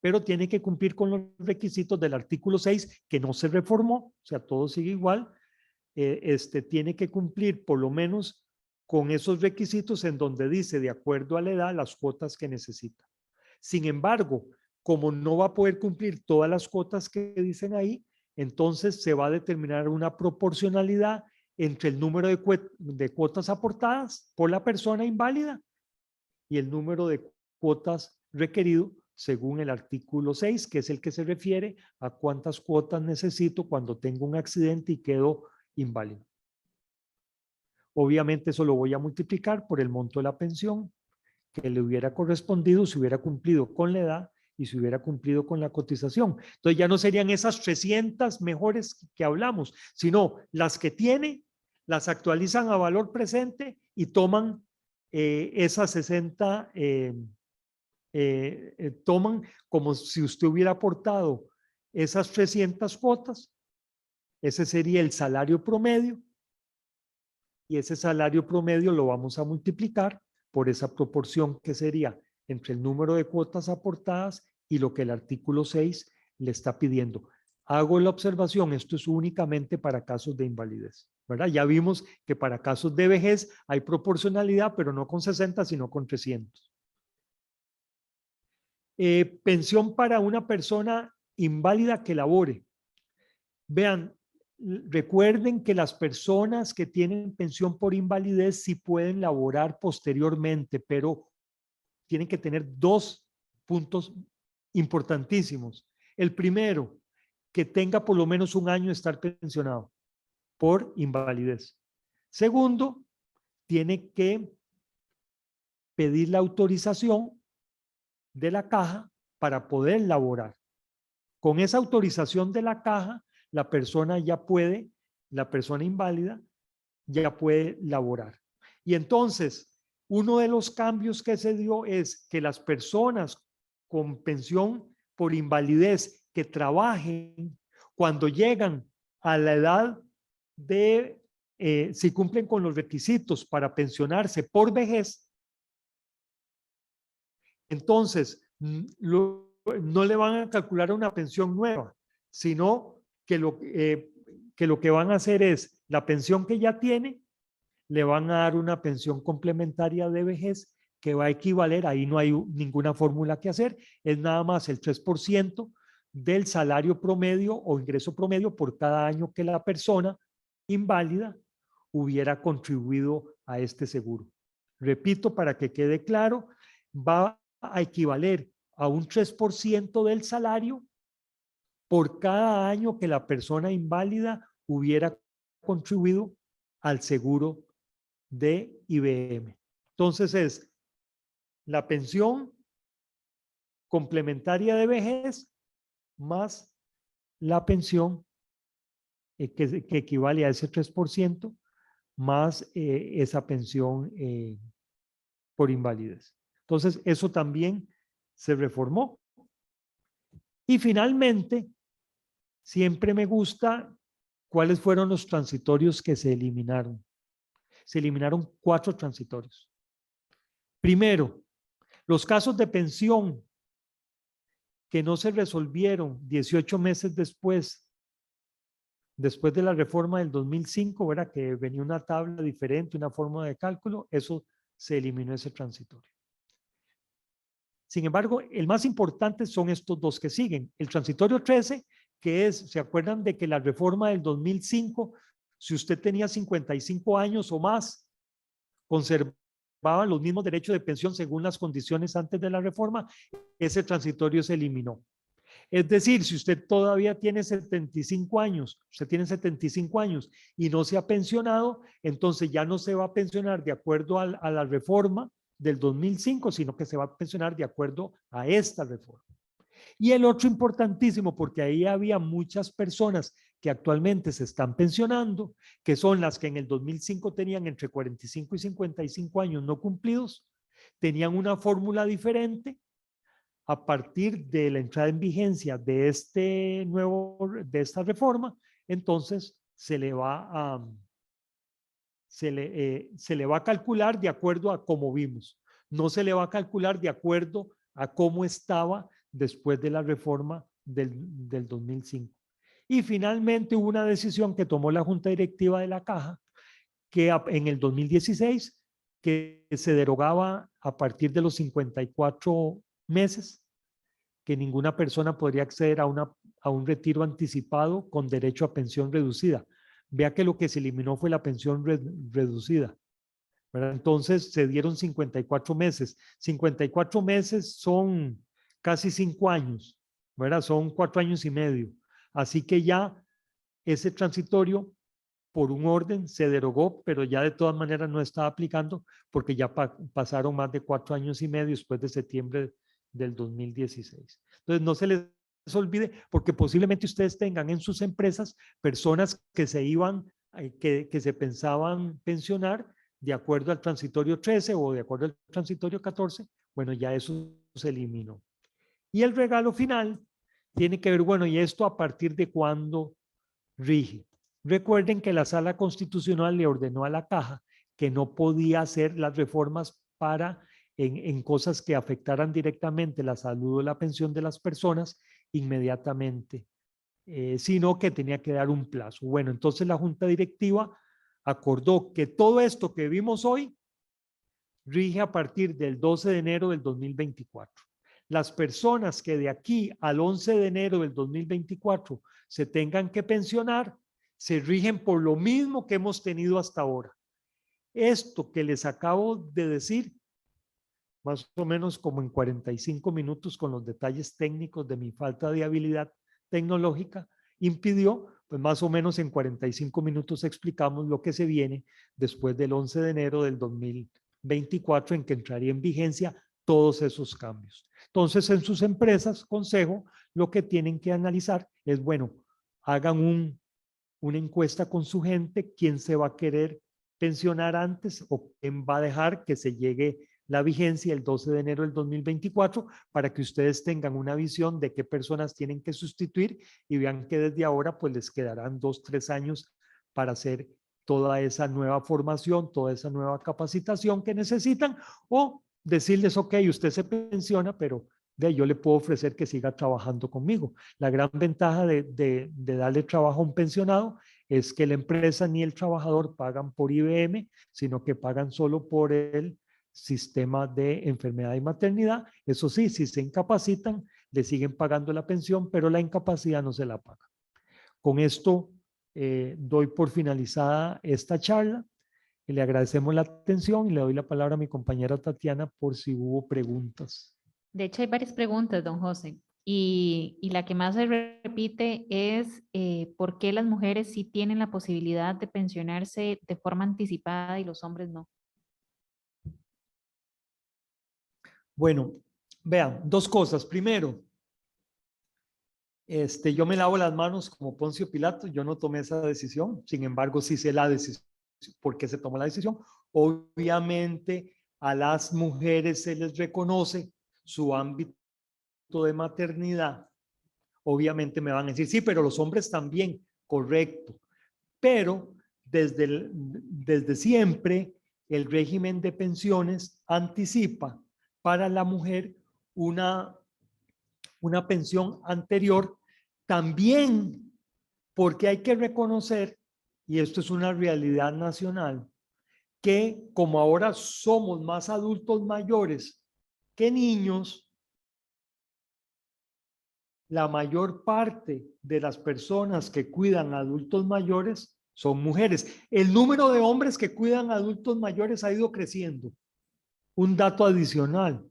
pero tiene que cumplir con los requisitos del artículo 6 que no se reformó, o sea, todo sigue igual. Tiene que cumplir por lo menos con esos requisitos en donde dice de acuerdo a la edad las cuotas que necesita. Sin embargo, como no va a poder cumplir todas las cuotas que dicen ahí, entonces se va a determinar una proporcionalidad entre el número de cuotas aportadas por la persona inválida y el número de cuotas requerido según el artículo 6, que es el que se refiere a cuántas cuotas necesito cuando tengo un accidente y quedo inválido. Obviamente eso lo voy a multiplicar por el monto de la pensión que le hubiera correspondido si hubiera cumplido con la edad y se hubiera cumplido con la cotización. Entonces ya no serían esas 300 mejores que hablamos, sino las que tiene, las actualizan a valor presente y toman esas 60, toman como si usted hubiera aportado esas 300 cuotas, ese sería el salario promedio, y ese salario promedio lo vamos a multiplicar por esa proporción que sería entre el número de cuotas aportadas y lo que el artículo 6 le está pidiendo. Hago la observación, esto es únicamente para casos de invalidez, ¿verdad? Ya vimos que para casos de vejez hay proporcionalidad, pero no con 60, sino con 300. Pensión para una persona inválida que labore. Vean, recuerden que las personas que tienen pensión por invalidez sí pueden laborar posteriormente, pero tienen que tener dos puntos importantísimos. El primero, que tenga por lo menos un año de estar pensionado por invalidez. Segundo, tiene que pedir la autorización de la caja para poder laborar. Con esa autorización de la caja, la persona inválida ya puede laborar. Y entonces, uno de los cambios que se dio es que las personas con pensión por invalidez que trabajen cuando llegan a la edad de, si cumplen con los requisitos para pensionarse por vejez, entonces no le van a calcular una pensión nueva, sino que lo que van a hacer es la pensión que ya tiene, le van a dar una pensión complementaria de vejez que va a equivaler, ahí no hay ninguna fórmula que hacer, es nada más el 3% del salario promedio o ingreso promedio por cada año que la persona inválida hubiera contribuido a este seguro. Repito, para que quede claro, va a equivaler a un 3% del salario por cada año que la persona inválida hubiera contribuido al seguro de IBM. Entonces es la pensión complementaria de vejez más la pensión que equivale a ese 3% más esa pensión por invalidez. Entonces, eso también se reformó. Y finalmente, siempre me gusta cuáles fueron los transitorios que se eliminaron. Se eliminaron 4 transitorios. Primero, los casos de pensión que no se resolvieron 18 meses después de la reforma del 2005, ¿verdad? Que venía una tabla diferente, una forma de cálculo, eso se eliminó ese transitorio. Sin embargo, el más importante son estos dos que siguen. El transitorio 13, que es, ¿se acuerdan de que la reforma del 2005, si usted tenía 55 años o más, conservaba los mismos derechos de pensión según las condiciones antes de la reforma? Ese transitorio se eliminó. Es decir, si usted todavía tiene 75 años, usted tiene 75 años y no se ha pensionado, entonces ya no se va a pensionar de acuerdo a la reforma del 2005, sino que se va a pensionar de acuerdo a esta reforma. Y el otro importantísimo, porque ahí había muchas personas que actualmente se están pensionando, que son las que en el 2005 tenían entre 45 y 55 años no cumplidos, tenían una fórmula diferente. A partir de la entrada en vigencia de esta reforma, entonces se le va a calcular de acuerdo a cómo vimos. No se le va a calcular de acuerdo a cómo estaba después de la reforma del 2005. Y finalmente hubo una decisión que tomó la Junta Directiva de la Caja, que en el 2016, que se derogaba a partir de los 54 meses, que ninguna persona podría acceder a un retiro anticipado con derecho a pensión reducida. Vea que lo que se eliminó fue la pensión reducida, ¿verdad? Entonces se dieron 54 meses. 54 meses son casi 5 años, ¿verdad? Son 4 años y medio. Así que ya ese transitorio, por un orden, se derogó, pero ya de todas maneras no está aplicando porque ya pasaron más de 4 años y medio después de septiembre del 2016. Entonces, no se les olvide, porque posiblemente ustedes tengan en sus empresas personas que se iban, que se pensaban pensionar de acuerdo al transitorio 13 o de acuerdo al transitorio 14. Bueno, ya eso se eliminó. Y el regalo final tiene que ver, bueno, ¿y esto a partir de cuándo rige? Recuerden que la Sala Constitucional le ordenó a la Caja que no podía hacer las reformas para en cosas que afectaran directamente la salud o la pensión de las personas inmediatamente, sino que tenía que dar un plazo. Bueno, entonces la Junta Directiva acordó que todo esto que vimos hoy rige a partir del 12 de enero del 2024. Las personas que de aquí al 11 de enero del 2024 se tengan que pensionar, se rigen por lo mismo que hemos tenido hasta ahora. Esto que les acabo de decir, más o menos como en 45 minutos con los detalles técnicos de mi falta de habilidad tecnológica, impidió, pues más o menos en 45 minutos explicamos lo que se viene después del 11 de enero del 2024 en que entraría en vigencia todos esos cambios. Entonces, en sus empresas, consejo, lo que tienen que analizar es, bueno, hagan una encuesta con su gente, quién se va a querer pensionar antes o quién va a dejar que se llegue la vigencia el 12 de enero del 2024 para que ustedes tengan una visión de qué personas tienen que sustituir y vean que desde ahora pues les quedarán 2, 3 años para hacer toda esa nueva formación, toda esa nueva capacitación que necesitan o decirles, ok, usted se pensiona, pero yo le puedo ofrecer que siga trabajando conmigo. La gran ventaja de darle trabajo a un pensionado es que la empresa ni el trabajador pagan por IBM, sino que pagan solo por el sistema de enfermedad y maternidad. Eso sí, si se incapacitan, le siguen pagando la pensión, pero la incapacidad no se la paga. Con esto doy por finalizada esta charla. Le agradecemos la atención y le doy la palabra a mi compañera Tatiana por si hubo preguntas. De hecho, hay varias preguntas, don José, y la que más se repite es ¿por qué las mujeres sí tienen la posibilidad de pensionarse de forma anticipada y los hombres no? Bueno, vean, dos cosas. Primero, yo me lavo las manos como Poncio Pilato, yo no tomé esa decisión, sin embargo sí sé la decisión, por qué se tomó la decisión. Obviamente a las mujeres se les reconoce su ámbito de maternidad. Obviamente me van a decir, sí, pero los hombres también, correcto. Pero desde siempre el régimen de pensiones anticipa para la mujer una pensión anterior, también porque hay que reconocer, y esto es una realidad nacional, que como ahora somos más adultos mayores que niños, la mayor parte de las personas que cuidan a adultos mayores son mujeres. El número de hombres que cuidan a adultos mayores ha ido creciendo. Un dato adicional,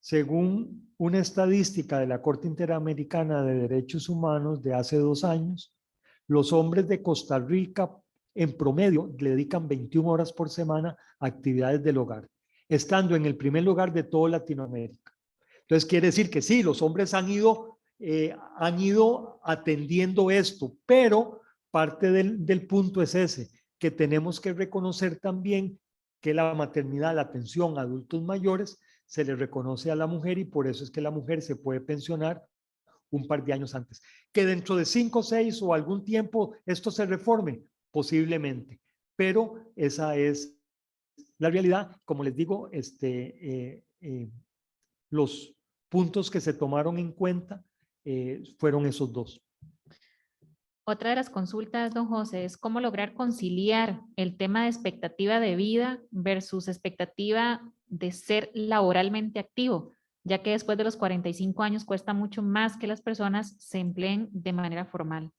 según una estadística de la Corte Interamericana de Derechos Humanos de hace 2 años, los hombres de Costa Rica en promedio le dedican 21 horas por semana a actividades del hogar, estando en el primer lugar de toda Latinoamérica. Entonces quiere decir que sí, los hombres han ido atendiendo esto, pero parte del punto es ese, que tenemos que reconocer también que la maternidad, la atención a adultos mayores, se le reconoce a la mujer y por eso es que la mujer se puede pensionar un par de años antes. Que dentro de 5, 6 o algún tiempo esto se reforme, posiblemente, pero esa es la realidad. Como les digo, los puntos que se tomaron en cuenta fueron esos dos. Otra de las consultas, don José, es cómo lograr conciliar el tema de expectativa de vida versus expectativa de ser laboralmente activo, ya que después de los 45 años cuesta mucho más que las personas se empleen de manera formal.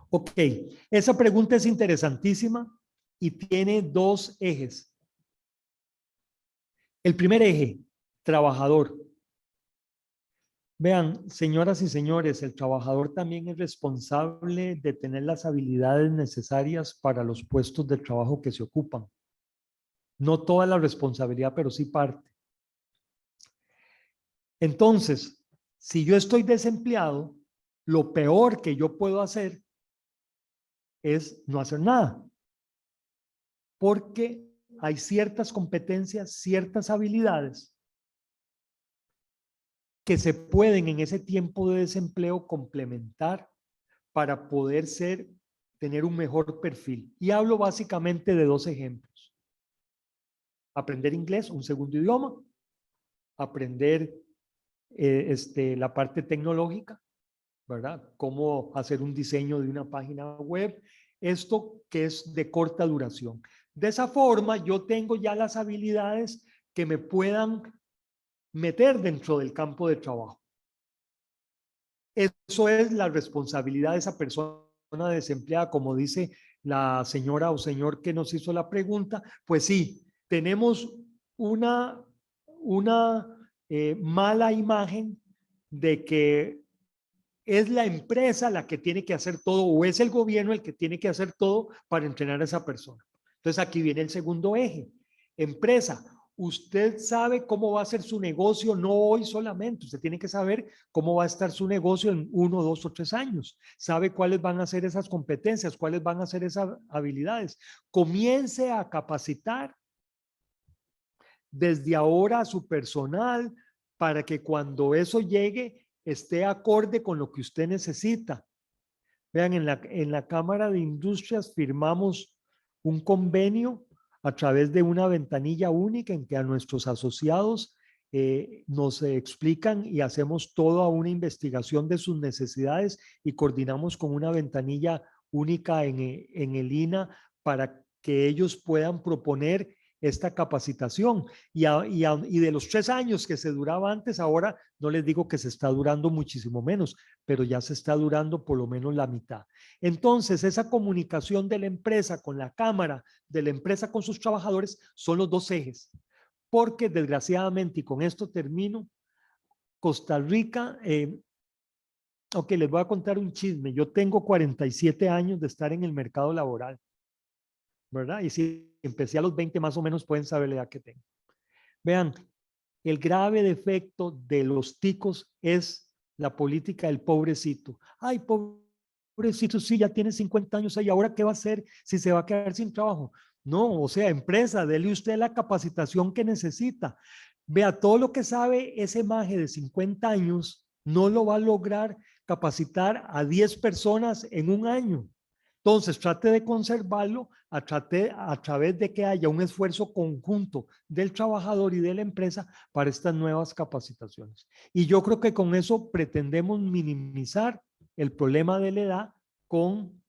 Ok, esa pregunta es interesantísima y tiene 2 ejes. El primer eje, trabajador. Vean, señoras y señores, el trabajador también es responsable de tener las habilidades necesarias para los puestos de trabajo que se ocupan. No toda la responsabilidad, pero sí parte. Entonces, si yo estoy desempleado, lo peor que yo puedo hacer es no hacer nada, porque hay ciertas competencias, ciertas habilidades que se pueden en ese tiempo de desempleo complementar para poder tener un mejor perfil. Y hablo básicamente de dos ejemplos. Aprender inglés, un segundo idioma, aprender la parte tecnológica, ¿verdad? Cómo hacer un diseño de una página web, esto que es de corta duración. De esa forma, yo tengo ya las habilidades que me puedan meter dentro del campo de trabajo. Eso es la responsabilidad de esa persona desempleada, como dice la señora o señor que nos hizo la pregunta. Pues sí, tenemos una mala imagen de que es la empresa la que tiene que hacer todo o es el gobierno el que tiene que hacer todo para entrenar a esa persona. Entonces aquí viene el segundo eje. Empresa, usted sabe cómo va a ser su negocio, no hoy solamente, usted tiene que saber cómo va a estar su negocio en 1, 2 o 3 años. Sabe cuáles van a ser esas competencias, cuáles van a ser esas habilidades. Comience a capacitar desde ahora a su personal para que cuando eso llegue esté acorde con lo que usted necesita. Vean, en la Cámara de Industrias firmamos un convenio a través de una ventanilla única en que a nuestros asociados nos explican y hacemos toda una investigación de sus necesidades y coordinamos con una ventanilla única en el INA para que ellos puedan proponer esta capacitación. Y de los 3 años que se duraba antes, ahora no les digo que se está durando muchísimo menos, pero ya se está durando por lo menos la mitad. Entonces, esa comunicación de la empresa con la cámara, de la empresa con sus trabajadores, son los dos ejes. Porque desgraciadamente, y con esto termino, Costa Rica, ok, les voy a contar un chisme. Yo tengo 47 años de estar en el mercado laboral, ¿verdad? Y si empecé a los 20 más o menos, pueden saber la edad que tengo. Vean, el grave defecto de los ticos es la política del pobrecito. Ay, pobrecito, sí, ya tiene 50 años ahí, ¿ahora qué va a hacer si se va a quedar sin trabajo? No, o sea, empresa, dele usted la capacitación que necesita. Vea, todo lo que sabe ese maje de 50 años no lo va a lograr capacitar a 10 personas en un año. Entonces, trate de conservarlo a través de que haya un esfuerzo conjunto del trabajador y de la empresa para estas nuevas capacitaciones. Y yo creo que con eso pretendemos minimizar el problema de la edad con,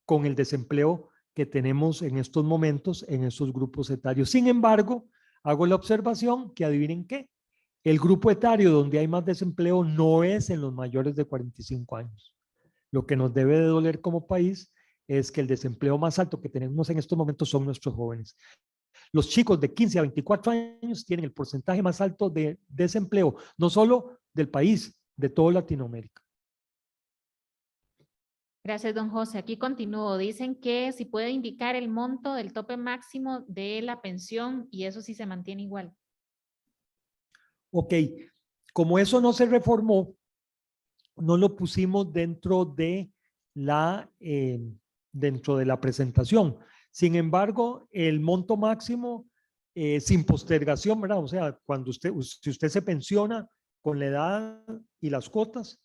con el desempleo que tenemos en estos momentos en estos grupos etarios. Sin embargo, hago la observación que adivinen qué, el grupo etario donde hay más desempleo no es en los mayores de 45 años. Lo que nos debe de doler como país es que el desempleo más alto que tenemos en estos momentos son nuestros jóvenes. Los chicos de 15 a 24 años tienen el porcentaje más alto de desempleo, no solo del país, de toda Latinoamérica. Gracias, don José. Aquí continúo. Dicen que si puede indicar el monto del tope máximo de la pensión y eso sí se mantiene igual. Ok, como eso no se reformó, no lo pusimos dentro de la presentación. Sin embargo, el monto máximo sin postergación, ¿verdad? O sea, si usted se pensiona con la edad y las cuotas,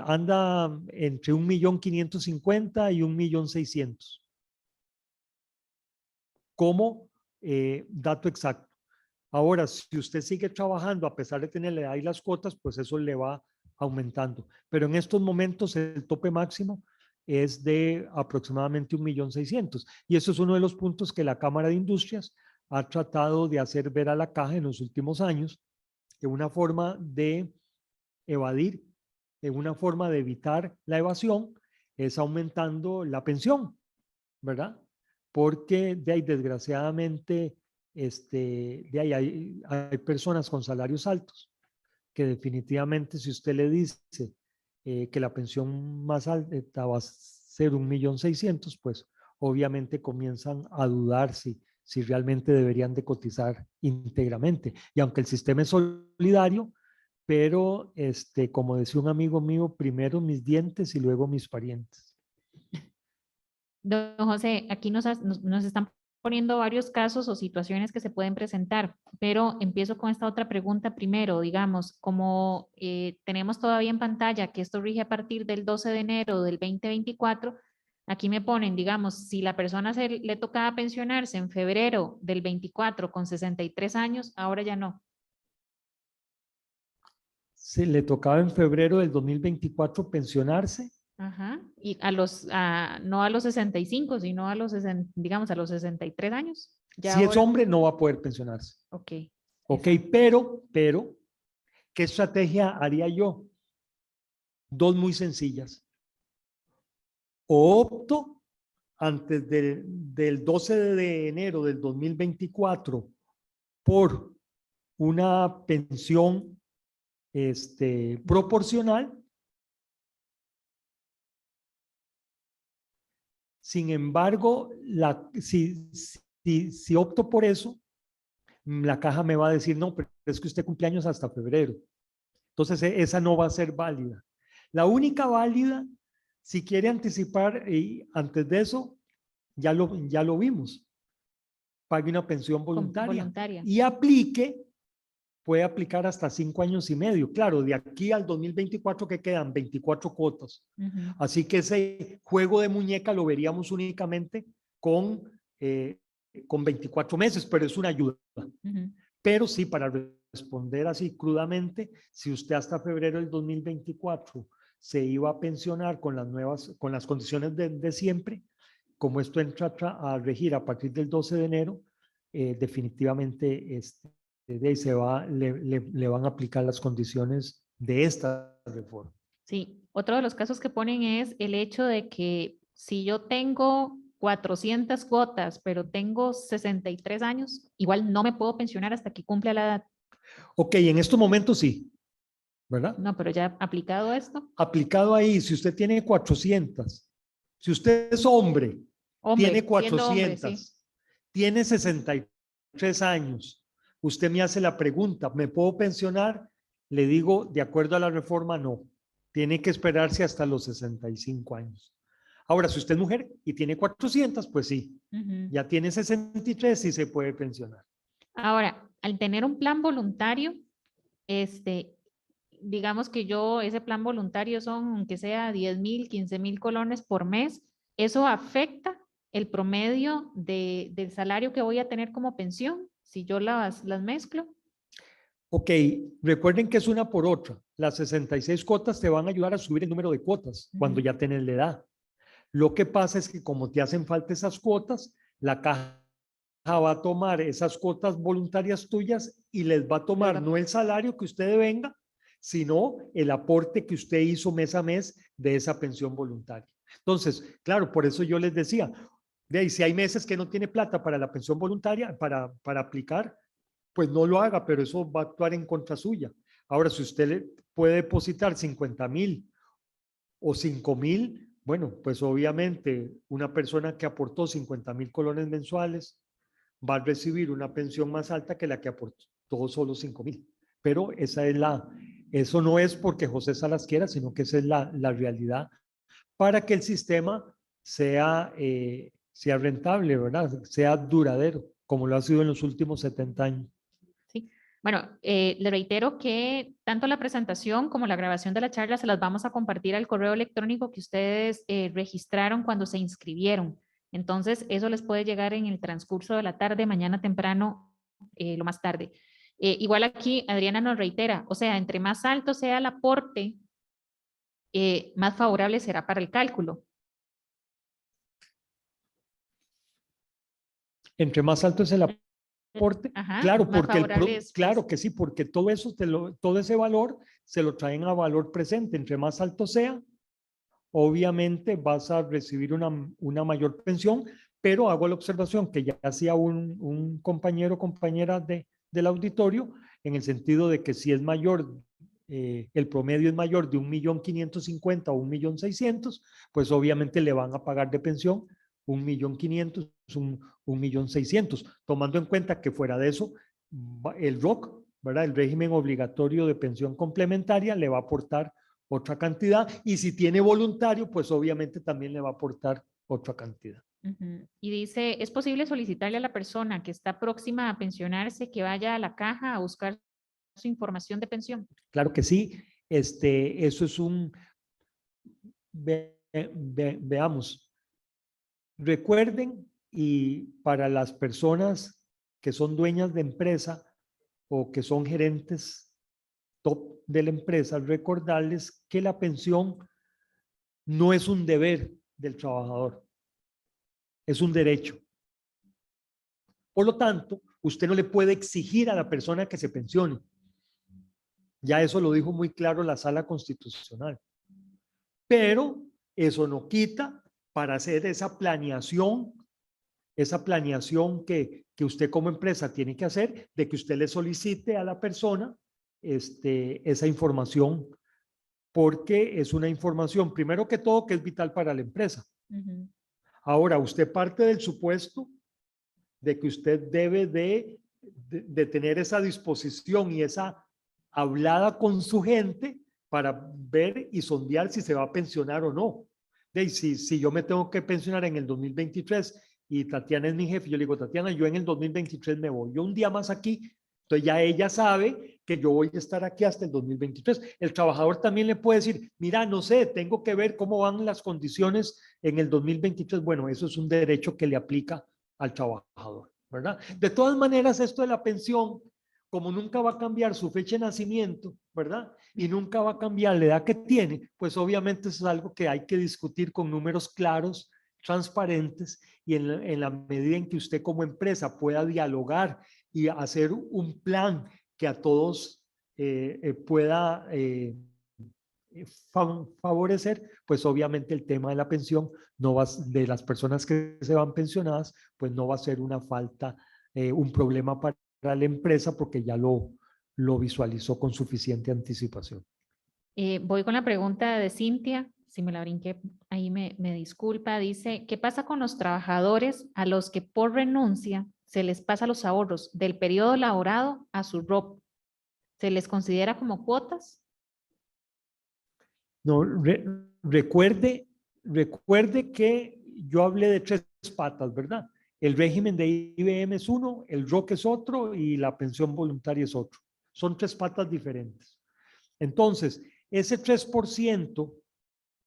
anda entre 1.550.000 y 1.600.000 como dato exacto. Ahora, si usted sigue trabajando a pesar de tener la edad y las cuotas, pues eso le va aumentando. Pero en estos momentos el tope máximo es de aproximadamente 1.600.000. Y eso es uno de los puntos que la Cámara de Industrias ha tratado de hacer ver a la caja en los últimos años, que una forma de evadir, una forma de evitar la evasión es aumentando la pensión, ¿verdad? Porque de ahí desgraciadamente de ahí hay personas con salarios altos que definitivamente si usted le dice que la pensión más alta va a ser 1.600.000, pues obviamente comienzan a dudar si si realmente deberían de cotizar íntegramente. Y aunque el sistema es solidario, pero como decía un amigo mío, primero mis dientes y luego mis parientes. Don José, aquí nos están poniendo varios casos o situaciones que se pueden presentar, pero empiezo con esta otra pregunta primero. Digamos, como tenemos todavía en pantalla que esto rige a partir del 12 de enero del 2024, aquí me ponen, digamos, si la persona le tocaba pensionarse en febrero del 24 con 63 años, ahora ya no. Se le tocaba en febrero del 2024 pensionarse. Ajá. Y no a los 65, sino a los 60, digamos, a los 63 años. Ya Si es ahora. hombre, no va a poder pensionarse. Ok. Ok, Exacto. pero, ¿qué estrategia haría yo? Dos muy sencillas. O opto antes del 12 de enero del 2024 por una pensión proporcional. Sin embargo, si opto por eso, la caja me va a decir, no, pero es que usted cumpleaños hasta febrero. Entonces, esa no va a ser válida. La única válida, si quiere anticipar, y antes de eso, ya lo vimos, pague una pensión voluntaria Voluntaria. y puede aplicar hasta 5 años y medio. Claro, de aquí al 2024 que quedan 24 cuotas. Ujú. Así que ese juego de muñeca lo veríamos únicamente con 24 meses, pero es una ayuda. Ujú. Pero sí, para responder así crudamente, si usted hasta febrero del 2024 se iba a pensionar con las condiciones de siempre, como esto entra a regir a partir del 12 de enero, definitivamente le van a aplicar las condiciones de esta reforma. Sí, otro de los casos que ponen es el hecho de que si yo tengo 400 cuotas, pero tengo 63 años, igual no me puedo pensionar hasta que cumpla la edad. Ok, en estos momentos sí, ¿verdad? No, pero ya aplicado esto, Aplicado ahí, si usted tiene 400, si usted es hombre, tiene hombre, siendo hombre, sí. 400, tiene 63 años, usted me hace la pregunta, ¿me puedo pensionar? Le digo, de acuerdo a la reforma, no. Tiene que esperarse hasta los 65 años. Ahora, si usted es mujer y tiene 400, pues sí, Ujú. ya tiene 63 y se puede pensionar. Ahora, al tener un plan voluntario, este, digamos que ese plan voluntario son, aunque sea 10,000, 15,000 colones por mes, ¿eso afecta el promedio del salario que voy a tener como pensión si yo las mezclo? Ok, recuerden que es una por otra. Las 66 cuotas te van a ayudar a subir el número de cuotas cuando Ujú. ya tienes la edad. Lo que pasa es que como te hacen falta esas cuotas, la caja va a tomar esas cuotas voluntarias tuyas y les va a tomar no el salario que usted venga, sino el aporte que usted hizo mes a mes de esa pensión voluntaria. Entonces, claro, por eso yo les decía, de ahí, si hay meses que no tiene plata para la pensión voluntaria, para aplicar, pues no lo haga, pero eso va a actuar en contra suya. Ahora, si usted le puede depositar 50,000 o 5,000, bueno, pues obviamente una persona que aportó 50,000 colones mensuales va a recibir una pensión más alta que la que aportó solo 5,000. Pero eso no es porque José Salas quiera, sino que esa es la realidad para que el sistema sea rentable, ¿verdad? Sea duradero, como lo ha sido en los últimos 70 años. Sí. Bueno, le reitero que tanto la presentación como la grabación de la charla se las vamos a compartir al correo electrónico que ustedes registraron cuando se inscribieron. Entonces, eso les puede llegar en el transcurso de la tarde, mañana temprano, lo más tarde. Igual aquí, Adriana nos reitera, o sea, entre más alto sea el aporte, más favorable será para el cálculo. Entre más alto es el aporte, Ajá, claro, más porque favorable claro que sí, porque todo eso, todo ese valor se lo traen a valor presente. Entre más alto sea, obviamente vas a recibir una mayor pensión, pero hago la observación que ya hacía un compañero o compañera del auditorio, en el sentido de que si es mayor, el promedio es mayor de 1,550,000 o 1,600,000, pues obviamente le van a pagar de pensión 1.500.000, 1.600.000, tomando en cuenta que fuera de eso, el ROC, ¿verdad? El régimen obligatorio de pensión complementaria le va a aportar otra cantidad, y si tiene voluntario, pues obviamente también le va a aportar otra cantidad. Y dice, ¿es posible solicitarle a la persona que está próxima a pensionarse que vaya a la caja a buscar su información de pensión? Claro que sí, eso es veamos, recuerden, y para las personas que son dueñas de empresa o que son gerentes top de la empresa, recordarles que la pensión no es un deber del trabajador, es un derecho. Por lo tanto, usted no le puede exigir a la persona que se pensione. Ya eso lo dijo muy claro la Sala Constitucional. Pero eso no quita para hacer esa planeación que usted como empresa tiene que hacer, de que usted le solicite a la persona esa información, porque es una información, primero que todo, que es vital para la empresa. Ahora, usted parte del supuesto de que usted debe de tener esa disposición y esa hablada con su gente para ver y sondear si se va a pensionar o no. Si yo me tengo que pensionar en el 2023 y Tatiana es mi jefe, yo le digo, Tatiana, yo en el 2023 me voy, yo un día más aquí, entonces ya ella sabe que yo voy a estar aquí hasta el 2023. El trabajador también le puede decir, mira, no sé, tengo que ver cómo van las condiciones en el 2023. Bueno, eso es un derecho que le aplica al trabajador, ¿verdad? De todas maneras, esto de la pensión, como nunca va a cambiar su fecha de nacimiento, ¿verdad? Y nunca va a cambiar la edad que tiene, pues obviamente eso es algo que hay que discutir con números claros, transparentes, y en la medida en que usted como empresa pueda dialogar y hacer un plan que a todos pueda favorecer, pues obviamente el tema de la pensión no va, de las personas que se van pensionadas, pues no va a ser una falta, un problema para la empresa, porque ya lo visualizó con suficiente anticipación. Voy con la pregunta de Cintia. Si me la brinqué, ahí me disculpa. Dice, ¿qué pasa con los trabajadores a los que por renuncia se les pasa los ahorros del periodo laborado a su ROP? ¿Se les considera como cuotas? No, recuerde que yo hablé de tres patas, ¿verdad? El régimen de IBM es uno, el ROC es otro y la pensión voluntaria es otro. Son tres patas diferentes. Entonces, ese 3%,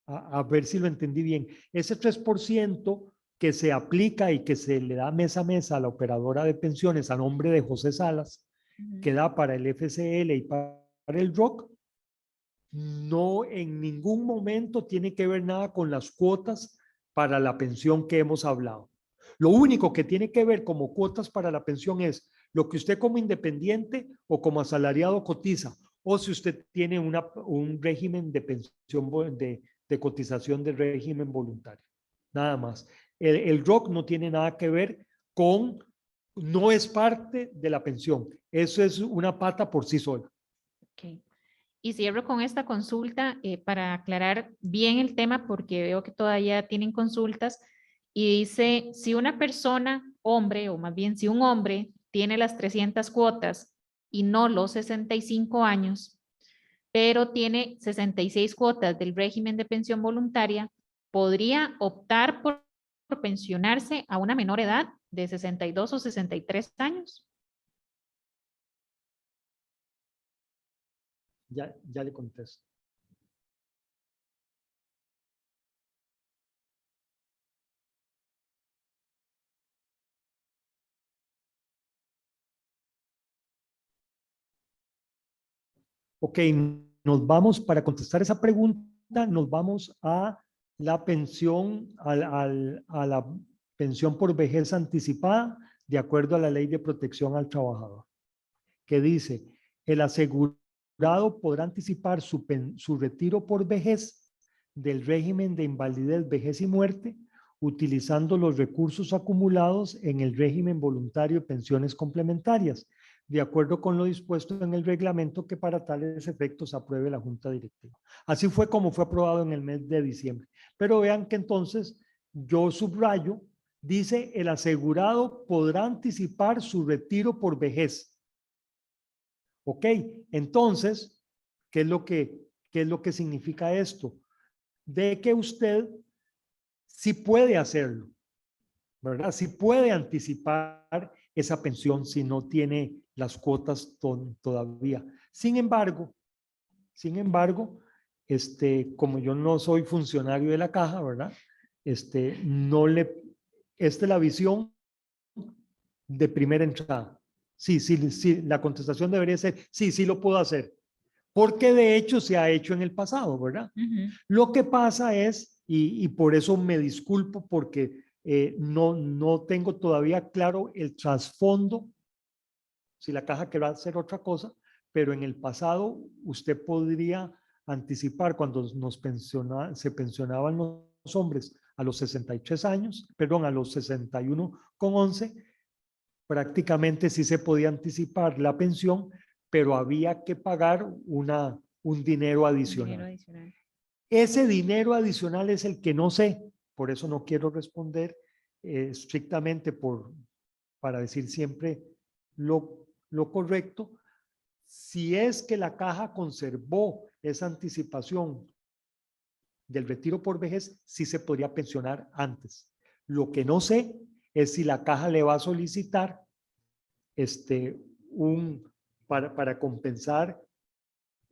a ver si lo entendí bien, ese 3% que se aplica y que se le da mes a mes a la operadora de pensiones a nombre de José Salas, que da para el FCL y para el ROC, no en ningún momento tiene que ver nada con las cuotas para la pensión que hemos hablado. Lo único que tiene que ver como cuotas para la pensión es lo que usted como independiente o como asalariado cotiza, o si usted tiene un régimen de pensión de cotización de régimen voluntario. Nada más. El ROC no tiene nada que ver con, no es parte de la pensión. Eso es una pata por sí sola. Okay. Y cierro con esta consulta para aclarar bien el tema, porque veo que todavía tienen consultas. Y dice, si una persona, hombre, o más bien si un hombre tiene las 300 cuotas y no los 65 años, pero tiene 66 cuotas del régimen de pensión voluntaria, podría optar por pensionarse a una menor edad de 62 o 63 años. Ya le contesto. Ok, nos vamos, para contestar esa pregunta, nos vamos a la pensión, a la pensión por vejez anticipada, de acuerdo a la Ley de Protección al Trabajador, que dice, el asegurado podrá anticipar su retiro por vejez del régimen de invalidez, vejez y muerte, utilizando los recursos acumulados en el régimen voluntario de pensiones complementarias, de acuerdo con lo dispuesto en el reglamento que para tales efectos apruebe la Junta Directiva. Así fue como fue aprobado en el mes de diciembre. Pero vean que entonces yo subrayo, dice el asegurado podrá anticipar su retiro por vejez. Ok, entonces, ¿qué es lo que significa esto? De que usted sí puede hacerlo, ¿verdad? Sí puede anticipar esa pensión si no tiene las cuotas todavía. Sin embargo, como yo no soy funcionario de la caja, ¿verdad? No le, esta es la visión de primera entrada. Sí, sí, sí, la contestación debería ser, sí, sí lo puedo hacer. Porque de hecho se ha hecho en el pasado, ¿verdad? Lo que pasa es, y por eso me disculpo porque no tengo todavía claro el trasfondo, si la caja querrá hacer otra cosa, pero en el pasado usted podría anticipar cuando se pensionaban los hombres a los 63 años, perdón, a los 61,11, prácticamente sí se podía anticipar la pensión, pero había que pagar un dinero adicional. Ese dinero adicional es el que no sé, por eso no quiero responder estrictamente para decir siempre lo correcto. Si es que la caja conservó esa anticipación del retiro por vejez, sí se podría pensionar antes. Lo que no sé es si la caja le va a solicitar para compensar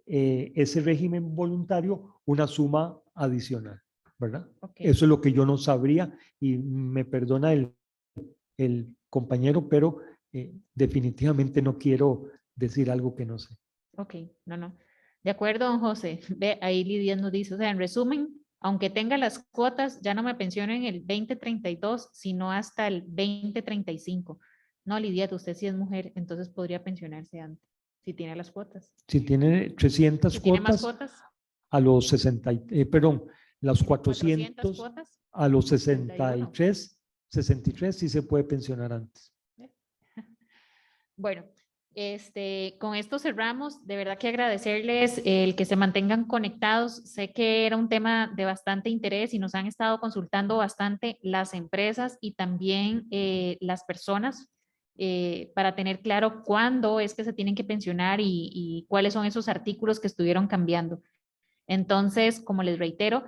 ese régimen voluntario una suma adicional, ¿verdad? Okay. Eso es lo que yo no sabría y me perdona el compañero, pero definitivamente no quiero decir algo que no sé. Ok, no. De acuerdo, don José. Ve, ahí Lidia nos dice, o sea, en resumen, aunque tenga las cuotas, ya no me pensiono en el 2032, sino hasta el 2035. No, Lidia, usted sí es mujer, entonces podría pensionarse antes, si tiene las cuotas. Si tiene 300 Si tiene más cuotas, cuotas, a los 60, perdón, las tiene 400 cuotas, a los 61. 63 sí se puede pensionar antes. Bueno, con esto cerramos. De verdad que agradecerles el que se mantengan conectados. Sé que era un tema de bastante interés y nos han estado consultando bastante las empresas y también las personas para tener claro cuándo es que se tienen que pensionar y cuáles son esos artículos que estuvieron cambiando. Entonces, como les reitero,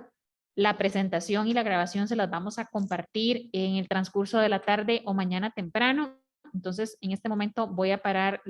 la presentación y la grabación se las vamos a compartir en el transcurso de la tarde o mañana temprano. Entonces, en este momento voy a parar